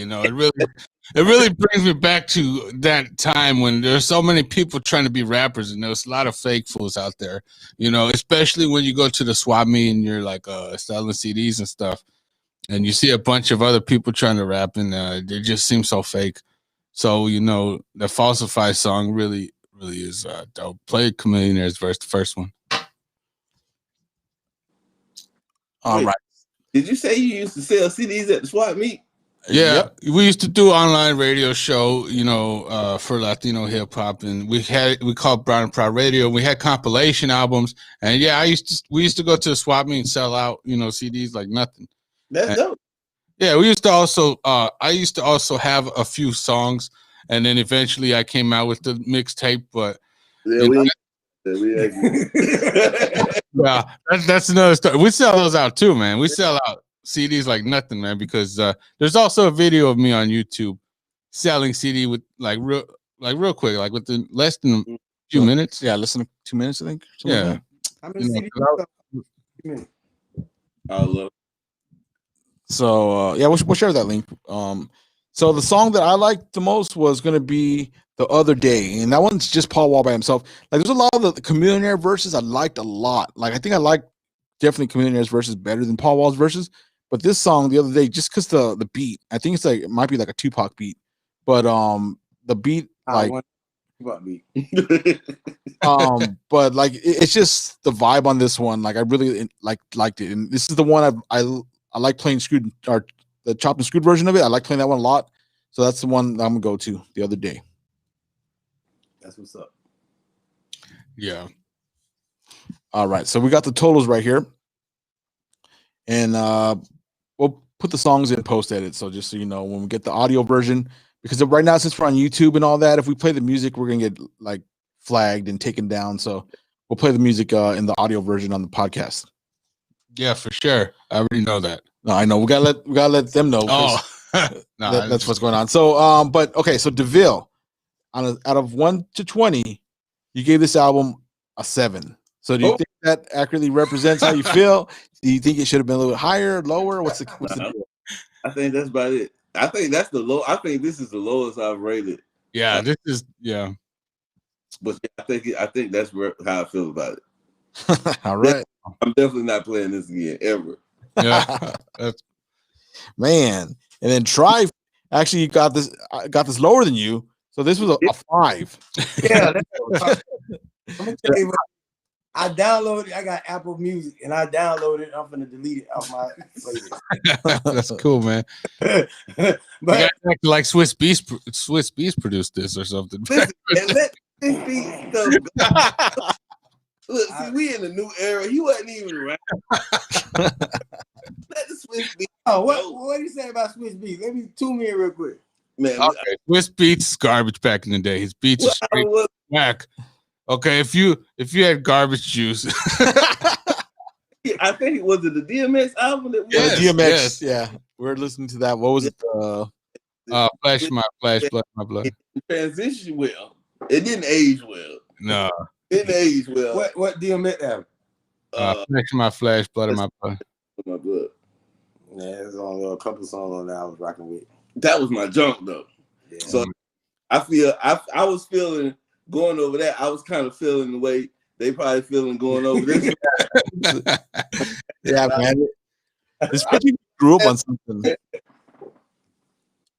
It really brings me back to that time when there's so many people trying to be rappers, and there's a lot of fake fools out there. Especially when you go to the swap meet and you're like selling CDs and stuff, and you see a bunch of other people trying to rap, and they just seem so fake. So the "Falsify" song really is dope. Play Chameleonaire's verse, the first one. All right. Did you say you used to sell CDs at the swap meet? Yeah, Yep. We used to do online radio show, for Latino hip hop, and we called Brown and Proud Radio. We had compilation albums, and we used to go to the swap meet and sell out, CDs like nothing. That's dope. Yeah, we used to also. I used to also have a few songs, and then eventually I came out with the mixtape. But yeah, that's another story. We sell those out too, man. We sell out CDs like nothing, man, because there's also a video of me on YouTube selling CD with real quick, like within less than a few minutes. Yeah, less than 2 minutes, I think. Yeah. How many CDs? I love. So we'll share that link. So the song that I liked the most was going to be "The Other Day," and that one's just Paul Wall by himself. Like, there's a lot of the Chameleonaire verses I liked a lot. Like, I think I like definitely Chameleonaire's verses better than Paul Wall's verses. But this song, "The Other Day," just because the beat, I think it might be like a Tupac beat, but the beat Tupac beat. But like it's just the vibe on this one. Like, I really liked it, and this is the one I like playing screwed, or the chopped and screwed version of it. I like playing that one a lot. So that's the one I'm gonna go to, "The Other Day." That's what's up. Yeah. All right, so we got the totals right here, and we'll put the songs in post edit. So just so you know, when we get the audio version, because right now since we're on YouTube and all that, if we play the music, we're gonna get like flagged and taken down. So we'll play the music in the audio version on the podcast. Yeah, for sure. I already know that. No, I know we gotta let them know. Oh, That's what's going on. So but okay, so DeVille, out of 1 to 20, you gave this album a 7. So do you think that accurately represents how you feel? Do you think it should have been a little higher, lower? What's the deal? I think that's about it. I think that's the low. I think this is the lowest I've rated. Yeah, this is But I think that's how I feel about it. All right. I'm definitely not playing this again ever. Yeah, man. And then Try actually got this lower than you. So this was a 5. Yeah, I'm gonna tell you what, I downloaded. I got Apple Music, and I downloaded it. I'm gonna delete it off my playlist. that's cool, man. But like Swiss Beast produced this or something. Listen, and let this beat stuff go. Look, see, we in a new era. He wasn't even around. Let the Swiss Beats. what do you say about Swiss Beats? Let me tune me in real quick. Man, Okay, Swiss Beats garbage back in the day. His beats are straight whack. Okay, if you had garbage juice. I think it was the DMX album that the DMX. Yeah, we're listening to that. What was it? Flash my blood. It transitioned well. It didn't age well. No. It didn't age well. What DMX album? Flash, blood of my blood. My blood. Yeah, there's only a couple songs on that I was rocking with. That was my junk though. Yeah. So I was feeling going over that. I was kind of feeling the way they probably feeling going over this. Yeah, man. This people grew up on something.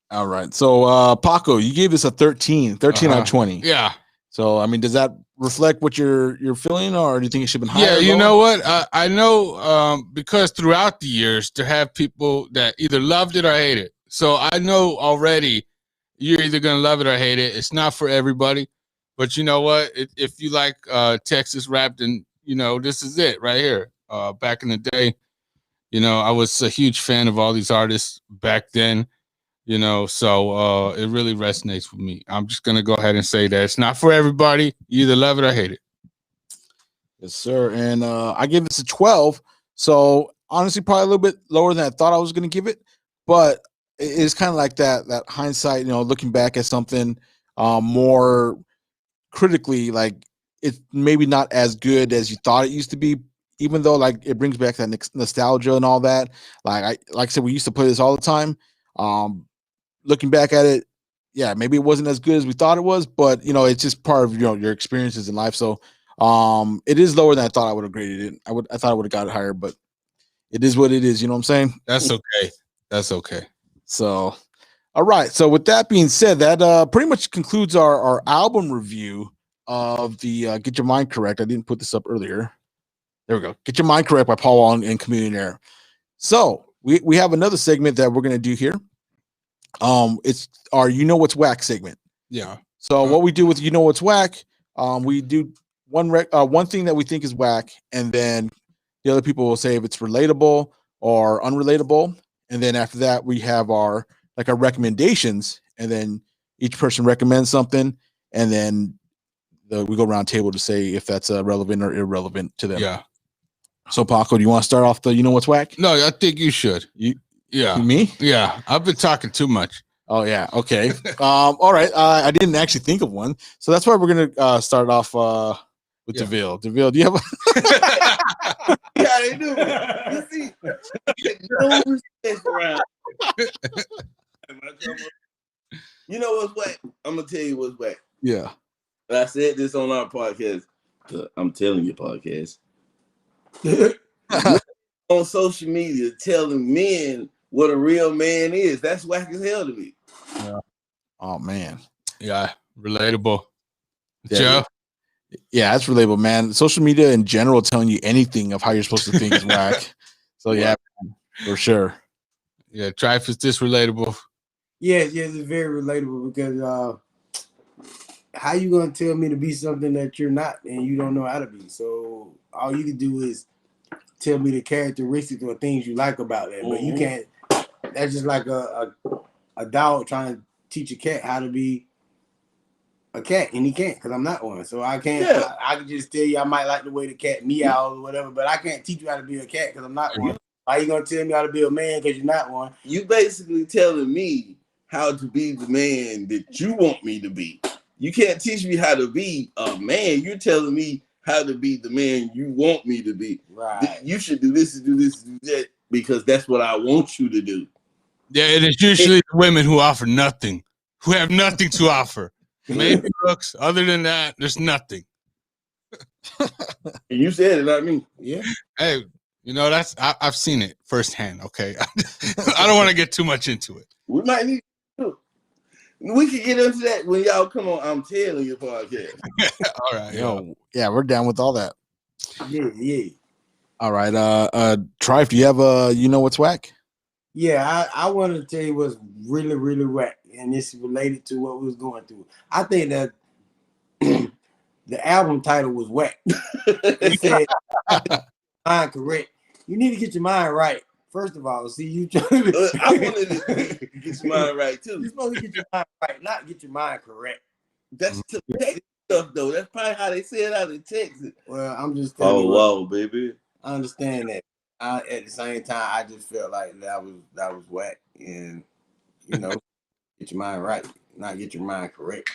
All right. So Paco, you gave this a 13 out of 20. Yeah. So I mean, does that reflect what you're feeling, or do you think it should have been higher? Yeah, you know what? I know because throughout the years to have people that either loved it or hate it. So I know already you're either gonna love it or hate it. It's not for everybody. But you know what? If you like Texas rap, then you know this is it right here. Back in the day, you know, I was a huge fan of all these artists back then. You know, so it really resonates with me. I'm just gonna go ahead and say that it's not for everybody. You either love it or hate it. Yes, sir. And I gave this a 12. So honestly, probably a little bit lower than I thought I was gonna give it, but it's kind of like that hindsight, you know, looking back at something more critically, like it's maybe not as good as you thought it used to be, even though like it brings back that nostalgia and all that. Like I said, we used to play this all the time. Looking back at it, yeah, maybe it wasn't as good as we thought it was, but you know, it's just part of your experiences in life. So it is lower than I thought I would have graded it. I thought I would have got it higher, but it is what it is, you know what I'm saying? That's okay. That's okay. So all right. So with that being said, that pretty much concludes our album review of the Get Your Mind Correct. I didn't put this up earlier. There we go. Get Your Mind Correct by Paul Wall and Chameleon Air. So we have another segment that we're gonna do here. It's our You Know What's Whack segment. Yeah. So what we do with You Know What's Whack, we do one thing that we think is whack, and then the other people will say if it's relatable or unrelatable, and then after that we have our recommendations, and then each person recommends something, and then we go around table to say if that's relevant or irrelevant to them. Yeah. So Paco, do you want to start off the You Know What's Whack? No, I think you should. Yeah. Me? Yeah. I've been talking too much. Oh yeah. Okay. All right. I didn't actually think of one, so that's why we're gonna start off with DeVille. DeVille, do you have? Yeah, they do. You see, no respect around. You know what's whack? I'm gonna tell you what's whack. Yeah. I said this on our podcast. I'm telling you, podcast. On social media, telling men what a real man is. That's whack as hell to me. Yeah. Oh man. Yeah. Relatable. Yeah, Joe? Yeah, that's relatable, man. Social media in general telling you anything of how you're supposed to think is whack. So yeah, man, for sure. Yeah, Trife, is this relatable? Yes, it's very relatable because how you gonna tell me to be something that you're not and you don't know how to be? So all you can do is tell me the characteristics or things you like about that, but you can't. That's just like a dog trying to teach a cat how to be a cat, and he can't because I'm not one. So I can't. Yeah. I can just tell you I might like the way the cat meows or whatever, but I can't teach you how to be a cat because I'm not one. Why you gonna tell me how to be a man because you're not one? You basically telling me how to be the man that you want me to be. You can't teach me how to be a man. You're telling me how to be the man you want me to be. Right. You should do this and do this and do that because that's what I want you to do. Yeah, and it's usually the women who offer nothing, who have nothing to offer. Maybe looks. Other than that, there's nothing. And you said it, not me. Yeah. Hey, you know, I've seen it firsthand. Okay, I don't want to get too much into it. We might need to. We can get into that when y'all come on. I'm telling you, podcast. All right, Yo, yeah, we're down with all that. Yeah. All right, Trife, do you have you know what's whack? Yeah, I want to tell you what's really, really whack, and this is related to what we was going through. I think that the album title was whack. It said, "Mind correct." You need to get your mind right. First of all, see you trying to. I wanted to get your mind right too. You're supposed to get your mind right, not get your mind correct. That's the stuff though. That's probably how they say it out in Texas. Well, I'm just telling you. Wow, baby. I understand that. At the same time, I just felt like that was whack, and you know, get your mind right, not get your mind correct.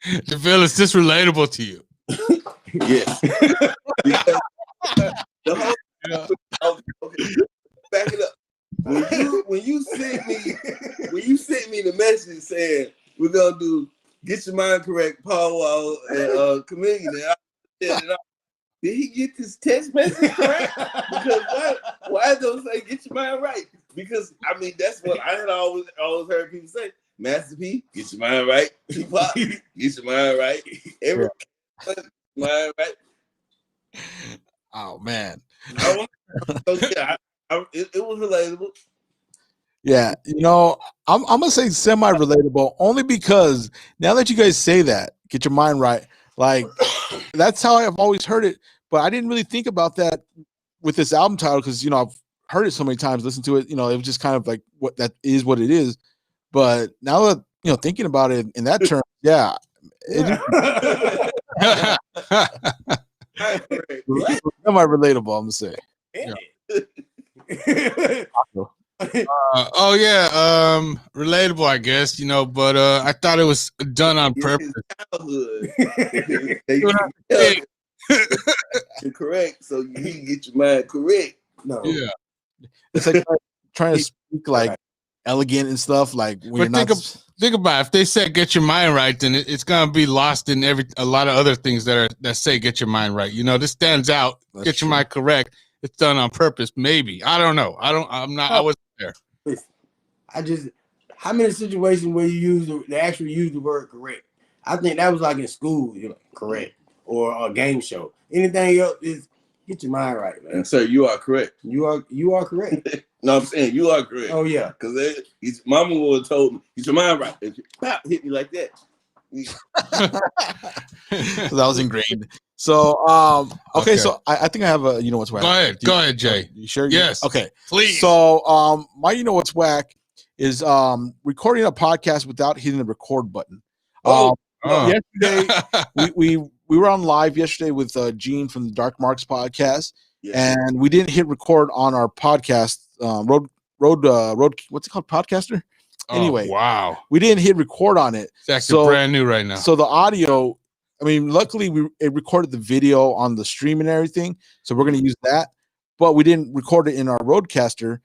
JaVale, is this relatable to you? Yes. Because the whole, okay, back it up. When you sent me the message saying we're gonna do get your mind correct, Paul Wall and Chameleon, and I said, did he get this text message correct? Because why don't say get your mind right? Because I mean that's what I had always heard people say. Master P, get your mind right. Tupac, get your mind right. Every mind right. Oh man. So yeah, it was relatable. Yeah, you know, I'm gonna say semi-relatable only because now that you guys say that, get your mind right, like that's how I've always heard it. But I didn't really think about that with this album title because you know I've heard it so many times, listened to it. You know, it was just kind of like what that is, what it is. But now that you know, thinking about it in that term, yeah, semi-relatable. I'm gonna say. Yeah. Relatable, I guess, you know, but I thought it was done on purpose. Correct, so you can get your mind correct. No, yeah, it's like trying to speak like elegant and stuff. Like when but think about it. If they said get your mind right, then it's gonna be lost in a lot of other things that say get your mind right. You know, this stands out. That's get your true. mind correct. It's done on purpose. Maybe. I don't know. I wasn't there. How many situations where they actually use the word correct? I think that was like in school, you know, correct, or a game show. Anything else is get your mind right, man. And sir, you are correct. You are correct. No, I'm saying you are correct. Oh yeah, because his mama would have told me get your mind right. Hit me like that. So that was ingrained. So okay. So I think I have a you know what's whack. Go ahead, Jay. You sure? Yes. Okay. Please. So my you know what's whack is recording a podcast without hitting the record button. Yesterday we were on live yesterday with Gene from the Dark Marks podcast, and we didn't hit record on our podcast road what's it called, Podcaster. Anyway, wow, we didn't hit record on it. It's actually brand new right now. So the audio, I mean, luckily it recorded the video on the stream and everything, so we're going to use that. But we didn't record it in our Roadcaster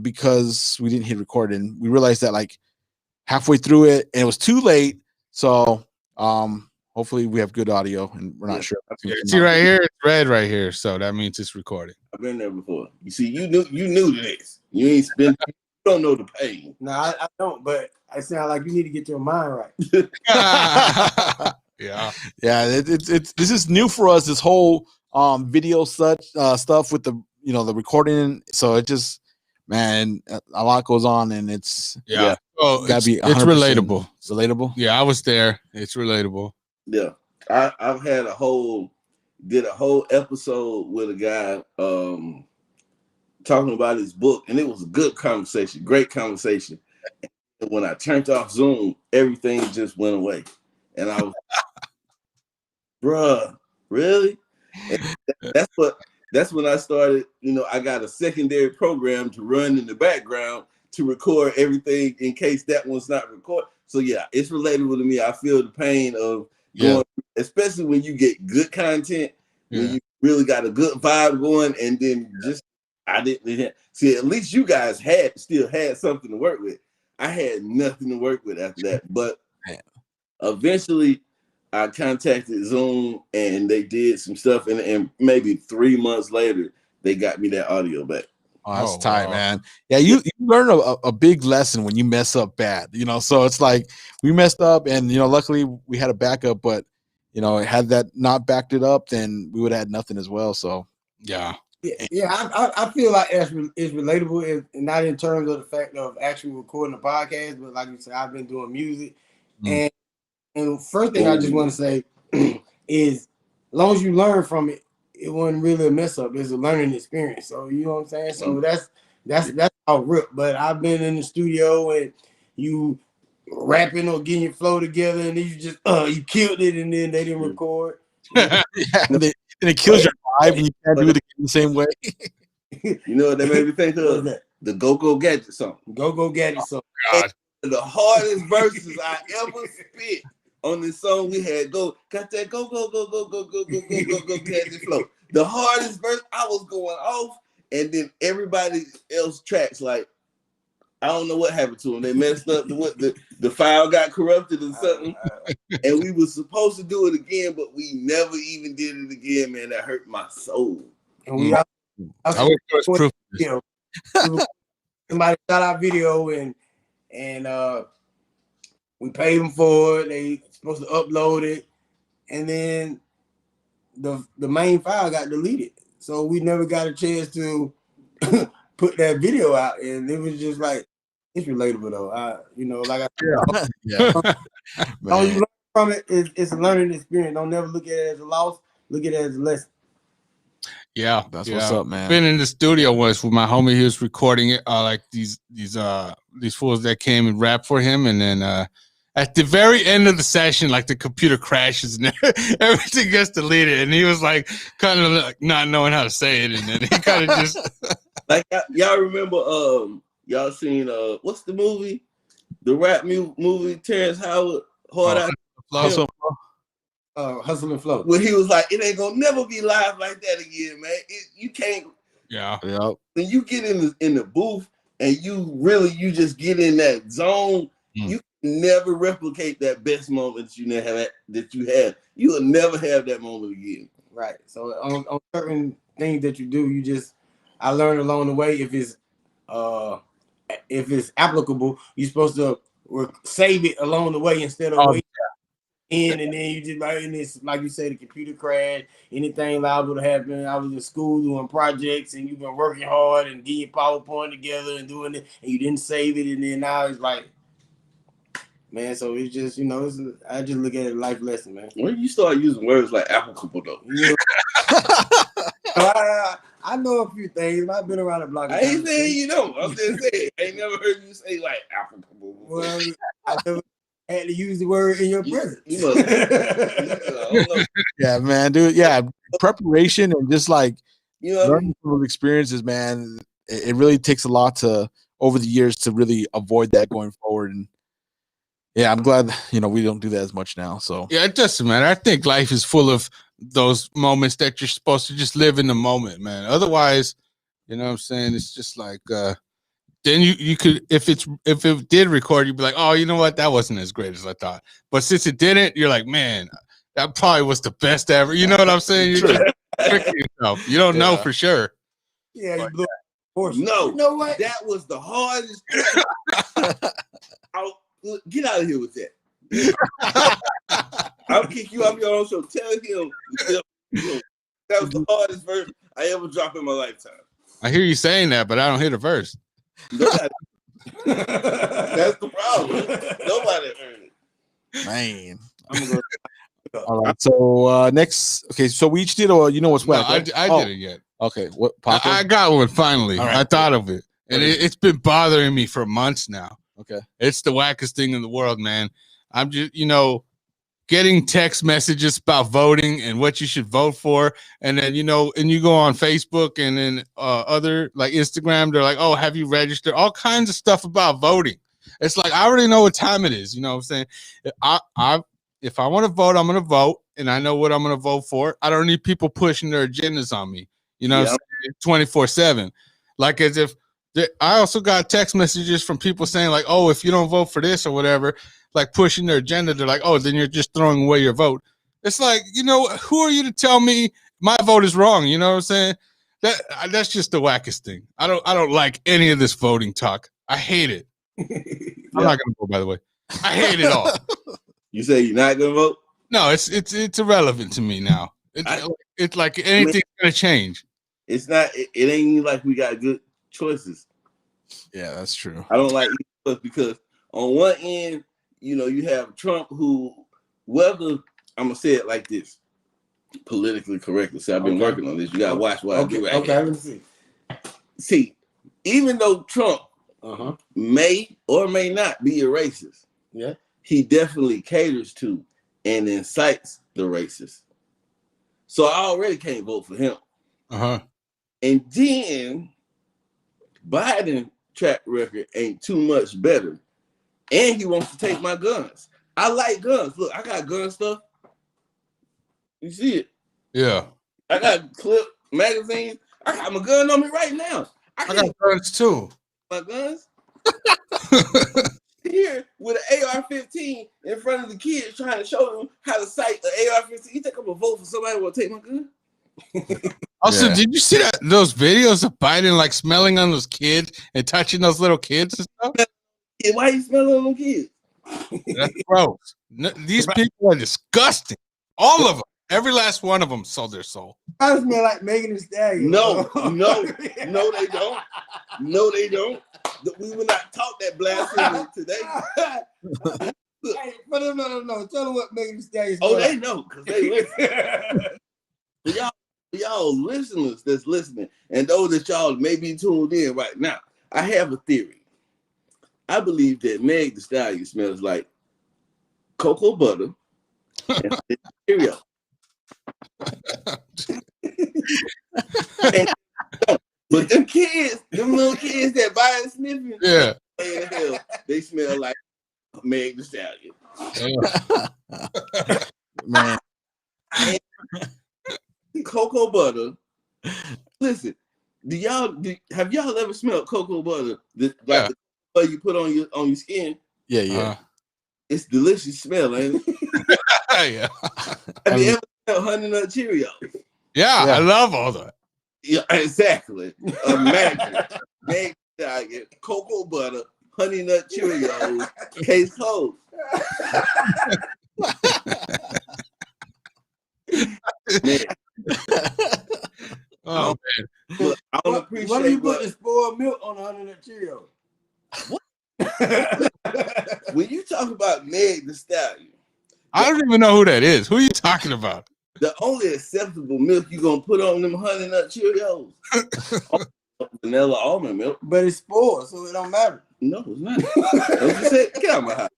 because we didn't hit record, and we realized that like halfway through it, and it was too late. So hopefully we have good audio, and we're not sure. See right here, it's red right here, so that means it's recording. I've been there before. You see, you knew this. You ain't spent. You don't know the pain. No, I don't. But I sound like you need to get your mind right. Yeah. It's this is new for us. This whole video stuff with the the recording. So it just, man, a lot goes on, and it's yeah. Oh, it's be relatable. Relatable. Yeah, I was there. It's relatable. Yeah, I've had did a whole episode with a guy talking about his book, and it was a good conversation, great conversation. And when I turned off Zoom, everything just went away, and I was, bruh, really? And that's when I started. I got a secondary program to run in the background to record everything in case that one's not recorded. So yeah, it's relatable to me. I feel the pain of going, especially when you get good content, when you really got a good vibe going, and then I didn't see. At least you guys still had something to work with. I had nothing to work with after that, but eventually I contacted Zoom and they did some stuff, and maybe 3 months later they got me that audio back. Oh, that's tight, man. Yeah, you learn a big lesson when you mess up bad, so it's like we messed up and, luckily we had a backup, but, had that not backed it up, then we would have had nothing as well. So, yeah. I feel like it's relatable, not in terms of the fact of actually recording a podcast, but like you said, I've been doing music. And first thing I just want to say is, as long as you learn from it, it wasn't really a mess up. It's a learning experience. So you know what I'm saying? So that's how it rip. But I've been in the studio and you rapping or getting your flow together, and then you just you killed it, and then they didn't record. And it kills your vibe when you can't do it again the same way. You know what that made me think of? The Go-Go Gadget song. Go-Go Gadget song. God. The hardest verses I ever spit on this song we had. Got that go gadget flow. The hardest verse, I was going off, and then everybody else tracks, like, I don't know what happened to them. They messed up. The file got corrupted or something, and we were supposed to do it again, but we never even did it again. Man, that hurt my soul. And we somebody shot our video, and we paid them for it. They supposed to upload it, and then the main file got deleted, so we never got a chance to put that video out. And it was just like, it's relatable though. Like I said, all you learn from it is it's a learning experience. Don't never look at it as a loss. Look at it as a lesson. Yeah, that's what's up, man. Been in the studio once with my homie. He was recording it, like these fools that came and rapped for him, and then at the very end of the session, like the computer crashes and everything gets deleted, and he was like kind of like not knowing how to say it, and then he kind of just like y'all remember y'all seen what's the movie, the rap movie, Terrence Howard, Hustle and Flow. When he was like, it ain't gonna never be live like that again, man. You can't. Yeah. When you get in the booth and you just get in that zone, you can never replicate that best moment that you had. You will never have that moment again. Right. So on certain things that you do, I learned along the way, if it's applicable, you're supposed to save it along the way instead of waiting. And then you just and it's like you say, the computer crash, anything liable to happen. I was in school doing projects, and you've been working hard and getting your PowerPoint together and doing it, and you didn't save it, and then now it's like, man. So it's just I just look at it as a life lesson, man. When you start using words like applicable, though, I know a few things. I've been around the block. I ain't saying you know. I'm just saying I ain't never heard you say like applicable. Well, I never had to use the word in your presence. Yeah, man, dude. Yeah, preparation and just like learning from those experiences, man. It really takes a lot over the years to really avoid that going forward. And yeah, I'm glad we don't do that as much now. So yeah, it doesn't matter. I think life is full of those moments that you're supposed to just live in the moment, man. Otherwise, you know what I'm saying? It's just like then you could, if it did record, you'd be like, oh, you know what? That wasn't as great as I thought. But since it didn't, you're like, man, that probably was the best ever. You know what I'm saying? You're just tricking yourself. You don't know for sure. Yeah, you blew No, you know what? That was the hardest get out of here with that. I'll kick you off your own show. Tell him that was the hardest verse I ever dropped in my lifetime. I hear you saying that, but I don't hear the verse. That's the problem. Nobody heard it. Man. I'm gonna go. All right. So next, okay. So we each did, or you know what's No, whack? Right? I didn't yet. Okay. What? Paco? I got one finally. All right. I thought of it, and it's been bothering me for months now. Okay. It's the wackest thing in the world, man. I'm just, getting text messages about voting and what you should vote for. And then, and you go on Facebook and then other like Instagram, they're like, oh, have you registered? All kinds of stuff about voting. It's like, I already know what time it is. You know what I'm saying? If I want to vote, I'm going to vote and I know what I'm going to vote for. I don't need people pushing their agendas on me, 24/7. Like as if I also got text messages from people saying like, oh, if you don't vote for this or whatever, like pushing their agenda, they're like, oh, then you're just throwing away your vote. It's like, who are you to tell me my vote is wrong? You know what I'm saying? That's just the wackest thing. I don't like any of this voting talk. I hate it. I'm not gonna vote, by the way. I hate it all. You say you're not gonna vote? No, it's irrelevant to me now. It's like anything's gonna change. It's not. It ain't like we got good choices. Yeah, that's true. I don't like either because on one end, you have Trump who, whether I'm gonna say it like this, politically correctly. So I've been working on this. You gotta watch what I do right here. Let's see. See, even though Trump may or may not be a racist, he definitely caters to and incites the racist. So I already can't vote for him. And then Biden track record ain't too much better. And he wants to take my guns. I like guns. Look, I got gun stuff. You see it? Yeah. I got clip magazines. I got my gun on me right now. I got guns too. My guns. Here with an AR-15 in front of the kids trying to show them how to sight an AR-15. You think I'm gonna vote for somebody who will take my gun? Also, did you see those videos of Biden like smelling on those kids and touching those little kids and stuff? Yeah, why you smelling on them kids? That's gross. These people are disgusting. All of them. Every last one of them sold their soul. I smell like Megan Thee Stallion. No, they don't. No, they don't. We were not taught that blasphemy today. Hey, but no. Tell them what Megan Thee Stallion. Oh, they know because they listen. y'all listeners that's listening, and those that y'all may be tuned in right now, I have a theory. I believe that Meg Thee Stallion smells like cocoa butter and cereal. But them little kids that buy and sniffing, they smell like Meg Thee Stallion. Man. Cocoa butter. Listen, have y'all ever smelled cocoa butter? The butter you put on your skin? Yeah. It's delicious smell, ain't it? Yeah. Have you ever smelled Honey Nut Cheerios? Yeah, I love all that. Yeah, exactly. Imagine. Meg Thee Stallion, cocoa butter, Honey Nut Cheerios, case closed. Man. Oh man! Look, I don't appreciate. What do you put the spoiled milk on 100 Nut Cheerios? What? When you talk about Meg Thee Stallion, I don't even know who that is. Who are you talking about? The only acceptable milk you gonna put on them Honey Nut Cheerios, vanilla almond milk. But it's spoiled, so it don't matter. No, it's not. Don't you say, get out of my house.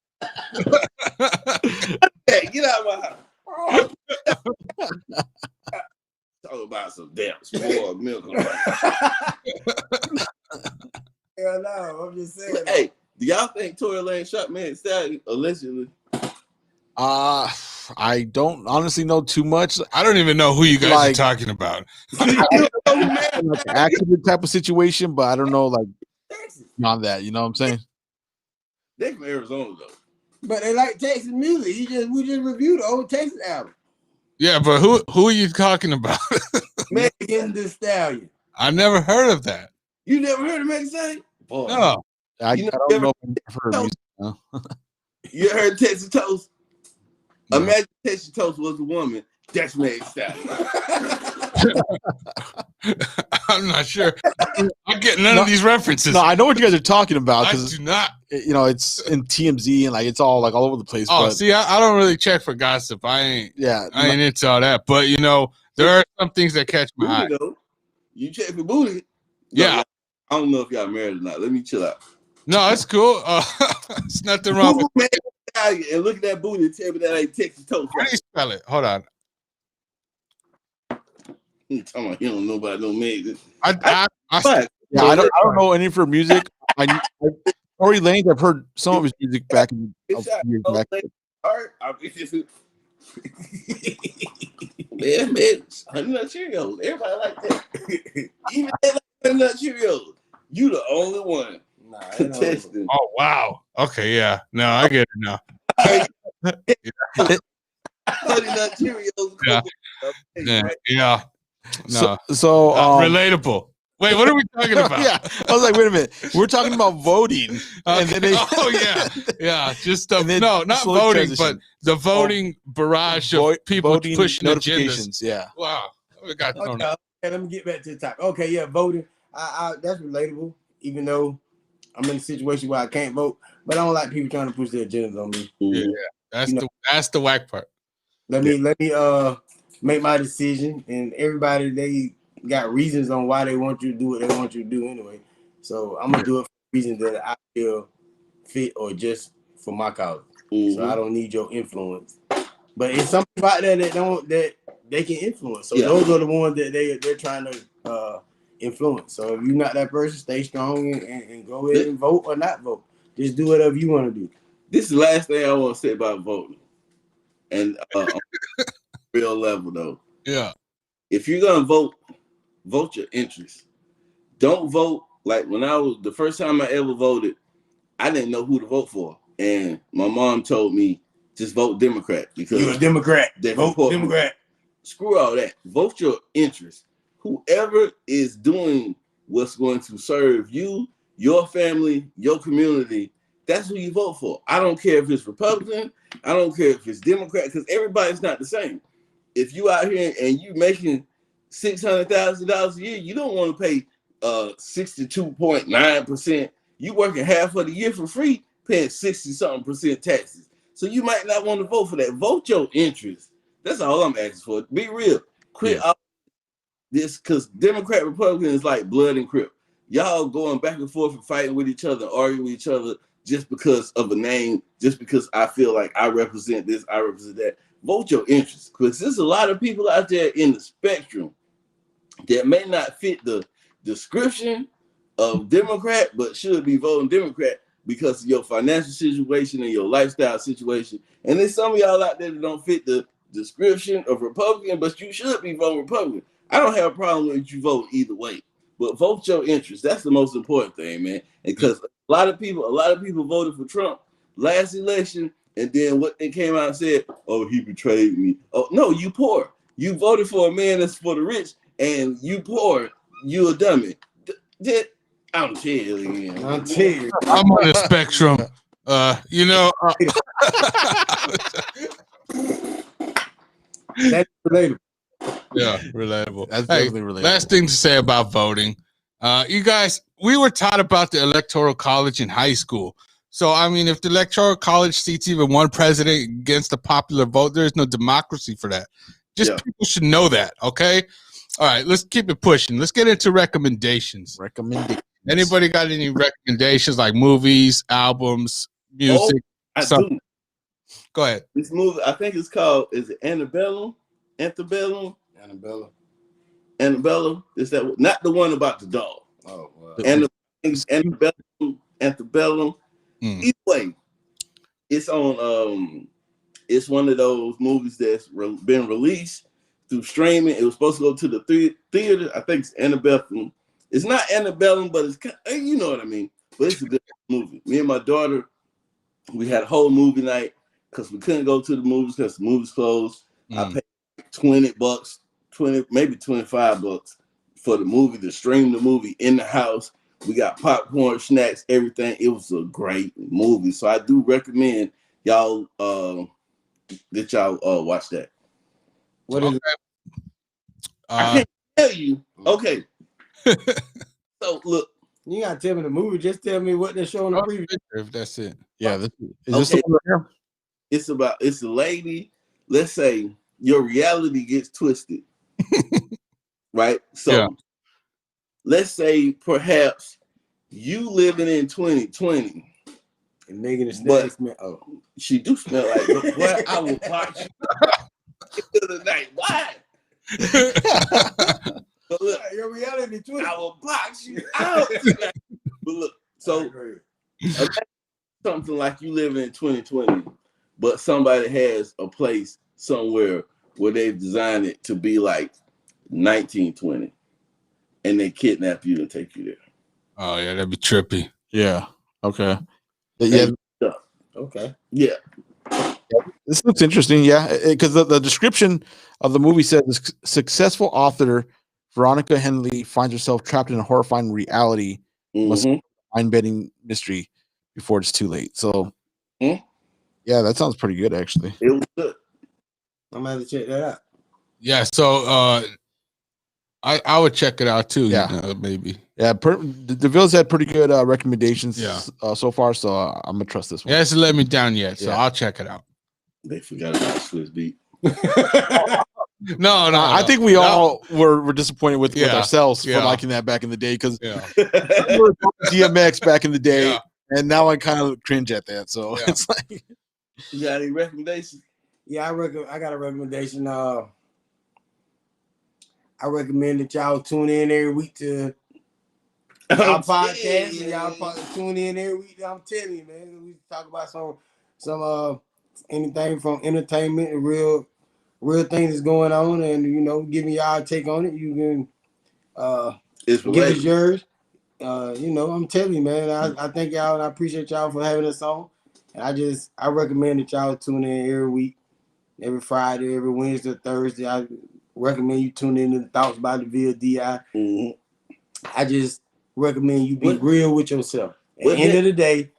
Hey, get out of my house. Talk about some damn spoiled milk. Hell no, I'm just saying. Hey, do y'all think Tory Lanez shot Meg Thee Stallion allegedly? I don't honestly know too much. I don't even know who you guys are talking about. Like accident type of situation, but I don't know beyond that. You know what I'm saying? They from Arizona though. But they like Texas music. We just reviewed the old Texas album. Yeah, but who are you talking about? Megan Thee Stallion. I never heard of that. You never heard of Megan Thee Stallion? No. I don't know if I've heard of music. No. You heard Texas Toast? No. Imagine Texas Toast was a woman. That's Megan Thee Stallion. I'm not sure. I get none of these references. No, I know what you guys are talking about I because do not. you know it's in TMZ and like it's all like all over the place. Oh, but, see, I don't really check for gossip. I ain't into all that. But you know, there are some things that catch my eye. Though. You check for booty. Yeah. I don't know if y'all married or not. Let me chill out. No, it's cool. It's nothing wrong with man, and look at that booty and tell me that ain't Texas toast. How do you spell it? Hold on. You talking about you don't know about no man. I don't know any of her music. Tory Lanez, I've heard some of his music back in years back. Man, Honey Nut Cheerios. Everybody like that. Even they like Honey Nut Cheerios. You the only one contesting. Oh wow. Okay, yeah. No, I get it now. Honey Nut Cheerios. Yeah. No. So relatable. Wait, what are we talking about? Yeah, I was like, wait a minute. We're talking about voting, and then yeah. Just not voting, but the voting barrage of people pushing agendas. Yeah. Wow. We got thrown out. Let me get back to the topic. Okay, yeah, voting. I that's relatable. Even though I'm in a situation where I can't vote, but I don't like people trying to push their agendas on me. Yeah, that's the whack part. Let me make my decision, and everybody they got reasons on why they want you to do what they want you to do anyway. So I'm gonna do it for reasons that I feel fit or just for my cause. So I don't need your influence. But it's some people out there that they can influence. So those are the ones that they're trying to influence. So if you're not that person, stay strong and go ahead and vote or not vote. Just do whatever you want to do. This is the last thing I want to say about voting. And on a real level though. Yeah. If you're gonna vote your interest. Don't vote like when the first time I ever voted, I didn't know who to vote for. And my mom told me just vote Democrat because you're a Democrat. Vote Democrat. Screw all that. Vote your interest. Whoever is doing what's going to serve you, your family, your community, that's who you vote for. I don't care if it's Republican, I don't care if it's Democrat, because everybody's not the same. If you out here and you making $600,000 a year, you don't want to pay 62.9%. You working half of the year for free, paying 60-something% taxes. So you might not want to vote for that. Vote your interest. That's all I'm asking for. Be real. Quit all this, because Democrat, Republican is like blood and crip. Y'all going back and forth and fighting with each other, arguing with each other just because of a name, just because I feel like I represent this, I represent that. Vote your interest, because there's a lot of people out there in the spectrum that may not fit the description of Democrat, but should be voting Democrat because of your financial situation and your lifestyle situation. And there's some of y'all out there that don't fit the description of Republican, but you should be voting Republican. I don't have a problem with you vote either way, but vote your interest. That's the most important thing, man. Because a lot of people voted for Trump last election, and then what they came out and said, oh, he betrayed me. Oh, no, you poor. You voted for a man that's for the rich, and you poor. You a dummy. I'm telling you. I'm telling you. I'm on the spectrum. That's relatable. Yeah, relatable. That's definitely relatable. Last thing to say about voting. You guys, we were taught about the Electoral College in high school. So, I mean, if the Electoral College seats even one president against the popular vote, there is no democracy for that. People should know that, okay? All right, let's keep it pushing. Let's get into recommendations. Anybody got any recommendations like movies, albums, music? I do. Go ahead. This movie, I think it's called, is it Antebellum? Antebellum. Is that not the one about the dog? Oh, wow. Antebellum. Either way, it's on. It's one of those movies that's been released through streaming. It was supposed to go to the theater. I think it's Antebellum. It's not Antebellum, but it's you know what I mean. But it's a good movie. Me and my daughter, we had a whole movie night because we couldn't go to the movies because the movies closed. I paid $20, maybe $25 for the movie to stream the movie in the house. We got popcorn, snacks, everything. It was a great movie. So I do recommend y'all that y'all watch that. What is it? I can't tell you. Okay. So look, You gotta tell me the movie. Just tell me what they show on the preview. If that's it. Yeah. Is this the one right here? It's a lady. Let's say your reality gets twisted, right? So Yeah. let's say perhaps you living in 2020. And Megan Thee But- Stallion smell. Oh, She do smell like boy, I will box you into the night. What? But look, your reality twist. I will box you out tonight. But look, so imagine something like you live in 2020, but somebody has a place somewhere where they've designed it to be like 1920, and they kidnap you and take you there. Oh yeah, that'd be trippy. Yeah. Okay. Yeah. Okay. Yeah. This looks interesting. Yeah, because the description of the movie says this successful author Veronica Henley finds herself trapped in a horrifying reality, Mhm. mind-bending mystery before it's too late. So, Mhm. yeah, that sounds pretty good, actually. It was good. I'm gonna have to check that out. Yeah, so I would check it out too. Yeah. You know, maybe. Yeah, DeVille's had pretty good recommendations Yeah. So far, so I'm gonna trust this one. It hasn't let me down yet, so Yeah. I'll check it out. They forgot about Swiss Beat. No, I think we all were disappointed with Yeah. ourselves for Yeah. liking that back in the day because Yeah. we were DMX back in the day, Yeah. and now I kind of cringe at that. So Yeah. it's like, You got any recommendations? Yeah, I got a recommendation. I recommend that y'all tune in every week to our podcast. And y'all tune in every week. I'm telling you, man, we talk about some anything from entertainment and real things that's going on, and giving y'all take on it. You can It's give us related. yours. I'm telling you, man. I thank y'all and I appreciate y'all for having us on. And I recommend that y'all tune in every week, every Friday, every Wednesday, Thursday. I recommend you tune in to the Thoughts by DeVille DI. Mhm. I just recommend you be What- real with yourself. At what the end day- of the day,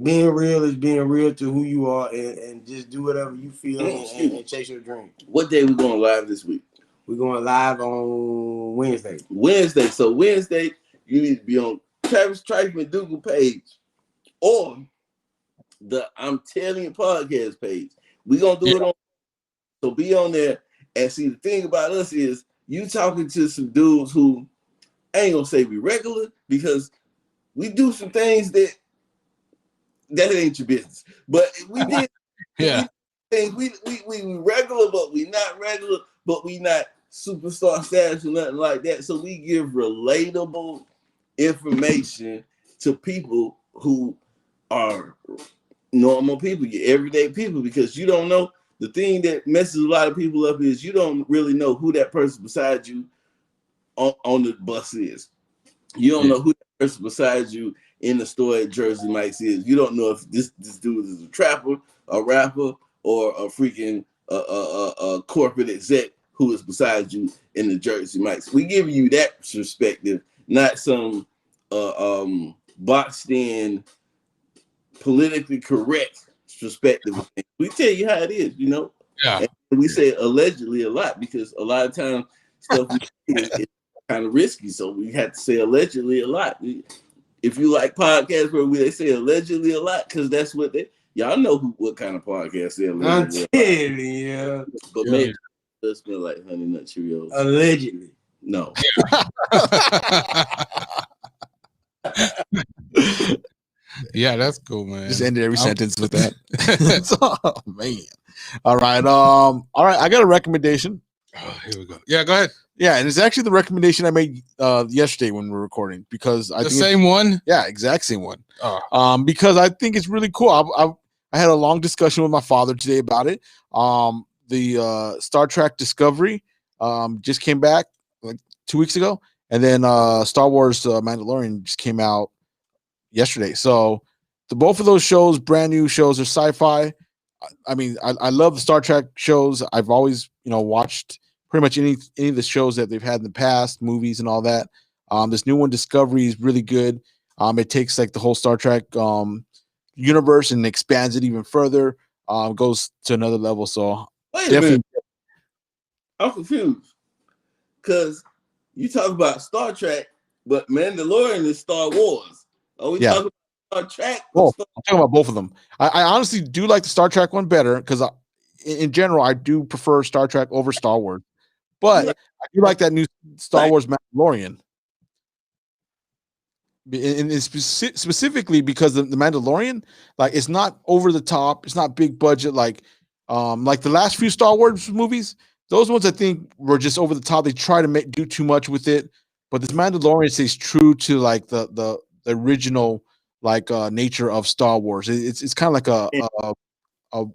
being real is being real to who you are, and just do whatever you feel and chase your dream. What day we going live this week? We're going live on Wednesday. Wednesday. So Wednesday, you need to be on Travis Trice McDougal page or the I'm Telling You podcast page. We're gonna do it on, so be on there. And see, the thing about us is you talking to some dudes who I ain't gonna say we regular because we do some things that ain't your business. But we did Yeah. things we regular, but we not regular, but we not superstar status or nothing like that. So we give relatable information to people who are normal people, your everyday people, because you don't know. The thing that messes a lot of people up is you don't really know who that person beside you on the bus is. You don't know who that person beside you in the store at Jersey Mike's is. You don't know if this dude is a trapper, a rapper, or a freaking a corporate exec who is beside you in the Jersey Mike's. We give you that perspective, not some boxed in, politically correct perspective. We tell you how it is, Yeah. And we say allegedly a lot because a lot of times stuff is kind of risky, so we have to say allegedly a lot. If you like podcasts where they say allegedly a lot, because that's what y'all know what kind of podcast they're I'm allegedly. telling you, But maybe it does smell like Honey Nut Cheerios. allegedly. No. Yeah, that's cool, man. just ended every sentence with that. Oh man. All right. I got a recommendation. Oh, here we go. Yeah, go ahead. Yeah, and it's actually the recommendation I made yesterday when we were recording because I The think same one? yeah, exact same one. Oh. Because I think it's really cool. I had a long discussion with my father today about it. The Star Trek Discovery just came back like 2 weeks ago, and then Star Wars Mandalorian just came out yesterday. So both of those shows, brand new shows, are sci-fi. I mean, I love the Star Trek shows. I've always watched pretty much any of the shows that they've had in the past, movies and all that. This new one, Discovery, is really good. It takes like the whole Star Trek universe and expands it even further. Goes to another level. So Wait a definitely, minute. I'm confused because you talk about Star Trek But Mandalorian is Star Wars. Are we talking about Star Trek? Well, I'm talking about both of them. I honestly do like the Star Trek one better because in general, I do prefer Star Trek over Star Wars. But I do like that new Star Wars Mandalorian. And specifically because the Mandalorian, like, it's not over the top, it's not big budget like the last few Star Wars movies. Those ones I think were just over the top. They try to do too much with it, but this Mandalorian stays true to like the original nature of Star Wars. It's kind of like a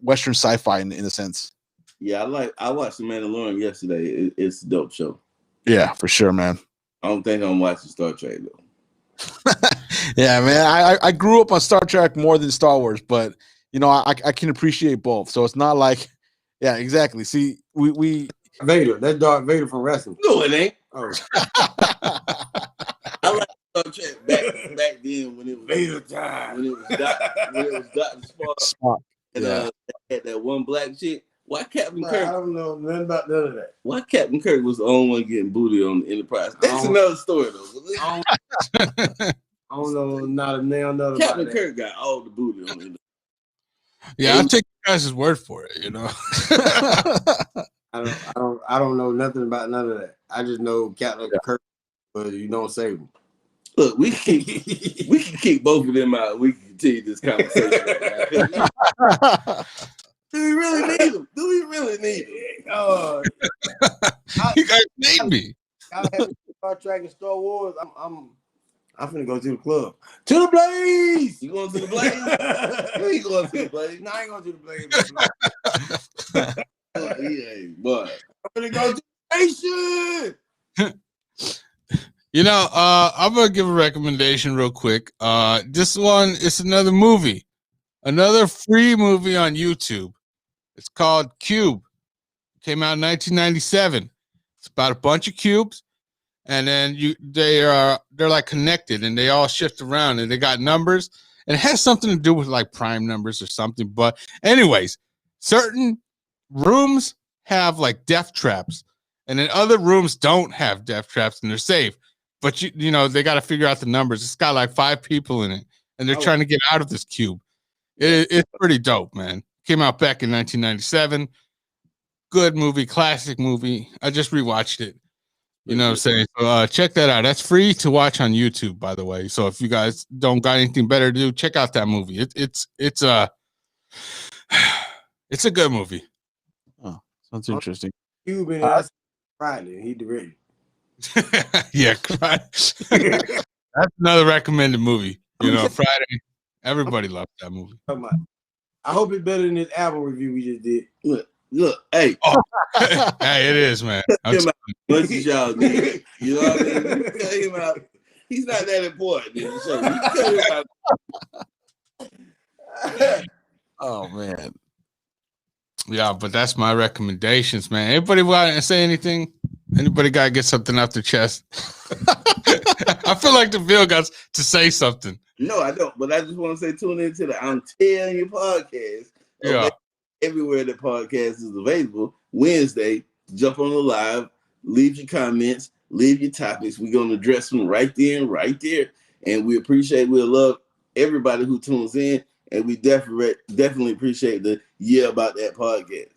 Western sci-fi in a sense. Yeah, I watched the Mandalorian yesterday. It's a dope show. Yeah, for sure, man. I don't think I'm watching Star Trek though. Yeah, man. I grew up on Star Trek more than Star Wars, but you know, I can appreciate both. So it's not like, yeah, exactly. See, we Vader. That's Darth Vader from wrestling. No, it ain't. Oh. I like Star Trek back then when it was Vader time. When it was Dr. Spock. And had that one black chick. Why Captain Kirk? I don't know nothing about none of that. Why Captain Kirk was the only one getting booty on the Enterprise? That's another story though. I don't know not a nail. Captain Kirk got all the booty on the Enterprise. Yeah, I'll take you guys' word for it. You know. I don't know nothing about none of that. I just know Captain Kirk, but you don't save him. Look, we can kick both of them out. We can continue this conversation right now. Do we really need them? Do we really need them? You guys need me. I have Star Trek and Star Wars. I'm finna go to the club. To the Blaze! You going to the Blaze? Where you going to the Blaze? No, I ain't going to the Blaze. Yeah, but I'm finna go to the station. You know, I'm gonna give a recommendation real quick. This one is another movie, another free movie on YouTube. It's called Cube. Came out in 1997. It's about a bunch of cubes, and then they're like connected, and they all shift around, and they got numbers, and it has something to do with like prime numbers or something. But anyways, certain rooms have like death traps, and then other rooms don't have death traps, and they're safe. But you know, they got to figure out the numbers. It's got like 5 people in it, and they're trying to get out of this cube. It's pretty dope, man. Came out back in 1997. Good movie, classic movie. I just rewatched it. You know what I'm saying? So check that out. That's free to watch on YouTube, by the way. So if you guys don't got anything better to do, check out that movie. It's a good movie. Oh, sounds interesting. Cuban, that's Friday. He directed. Yeah, that's another recommended movie. You know, Friday. Everybody loves that movie. I hope it's better than this album review we just did. Look, hey. Oh, hey, it is, man. Much as y'all need. You know what I mean? You cut him out. He's not that important. So you cut him out. Oh man. Yeah, but that's my recommendations, man. Anybody want to say anything? Anybody got to get something off their chest? I feel like the Bill got to say something. No, I don't. But I just want to say, tune into the I'm Telling You podcast. Yeah. Everywhere that podcast is available. Wednesday, jump on the live, leave your comments, leave your topics. We're going to address them right there. And we we'll love everybody who tunes in. And we definitely appreciate the about that podcast.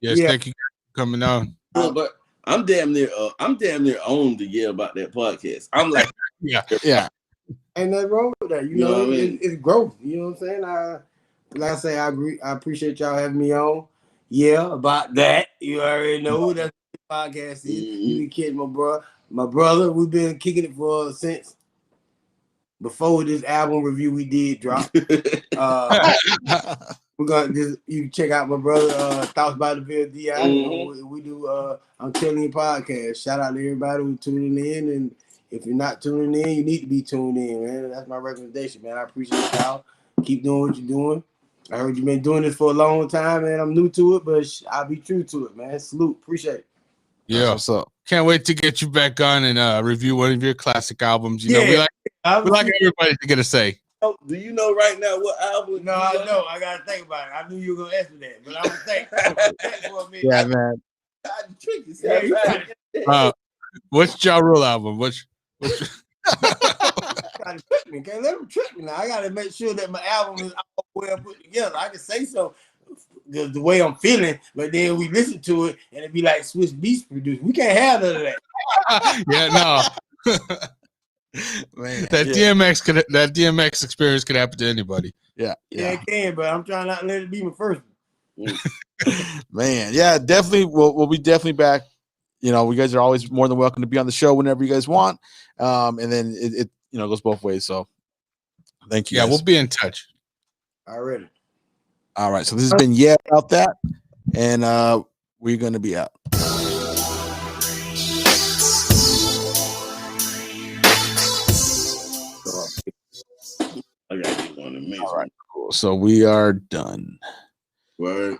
Yes, thank you for coming on. But I'm damn near on the about that podcast. I'm like, yeah. Ain't nothing wrong with that. You know what I mean? It's growth. You know what I'm saying? Like I say, I agree. I appreciate y'all having me on. Yeah, about that. You already know that's what the podcast is. You be kidding, my brother. We've been kicking it for since before this album review we did drop. We're gonna you can check out my brother Thoughts by the Ville DI. We do I'm Telling You podcast. Shout out to everybody who's tuning in, and if you're not tuning in, you need to be tuned in, man. That's my recommendation, man. I appreciate y'all. Keep doing what you're doing. I heard you've been doing this for a long time, man. I'm new to it, but I'll be true to it, man. Salute. Appreciate it. Yeah. What's up? Can't wait to get you back on and review one of your classic albums. You know, we like everybody to get a say. Do you know right now what album? No, I know. I gotta think about it. I knew you were gonna ask me that, but I was thinking for a minute. Yeah, man. I tricked you. What's Ja Rule album? Gotta trick me. Can't let them trick me now. I gotta make sure that my album is all well put together. I can say so the way I'm feeling, but then we listen to it and it be like Swiss Beats produced. We can't have none of that. Yeah, no. Man, that DMX experience could happen to anybody. Yeah, it can, but I'm trying not to let it be my first one. Man, yeah, definitely. We'll be definitely back. You know, you guys are always more than welcome to be on the show whenever you guys want. And then it goes both ways. So thank you. Yeah, guys. we'll be in touch. Already. All right. So this has been about that. And we're gonna be out. I got one to mention. All right, cool. So we are done. Word.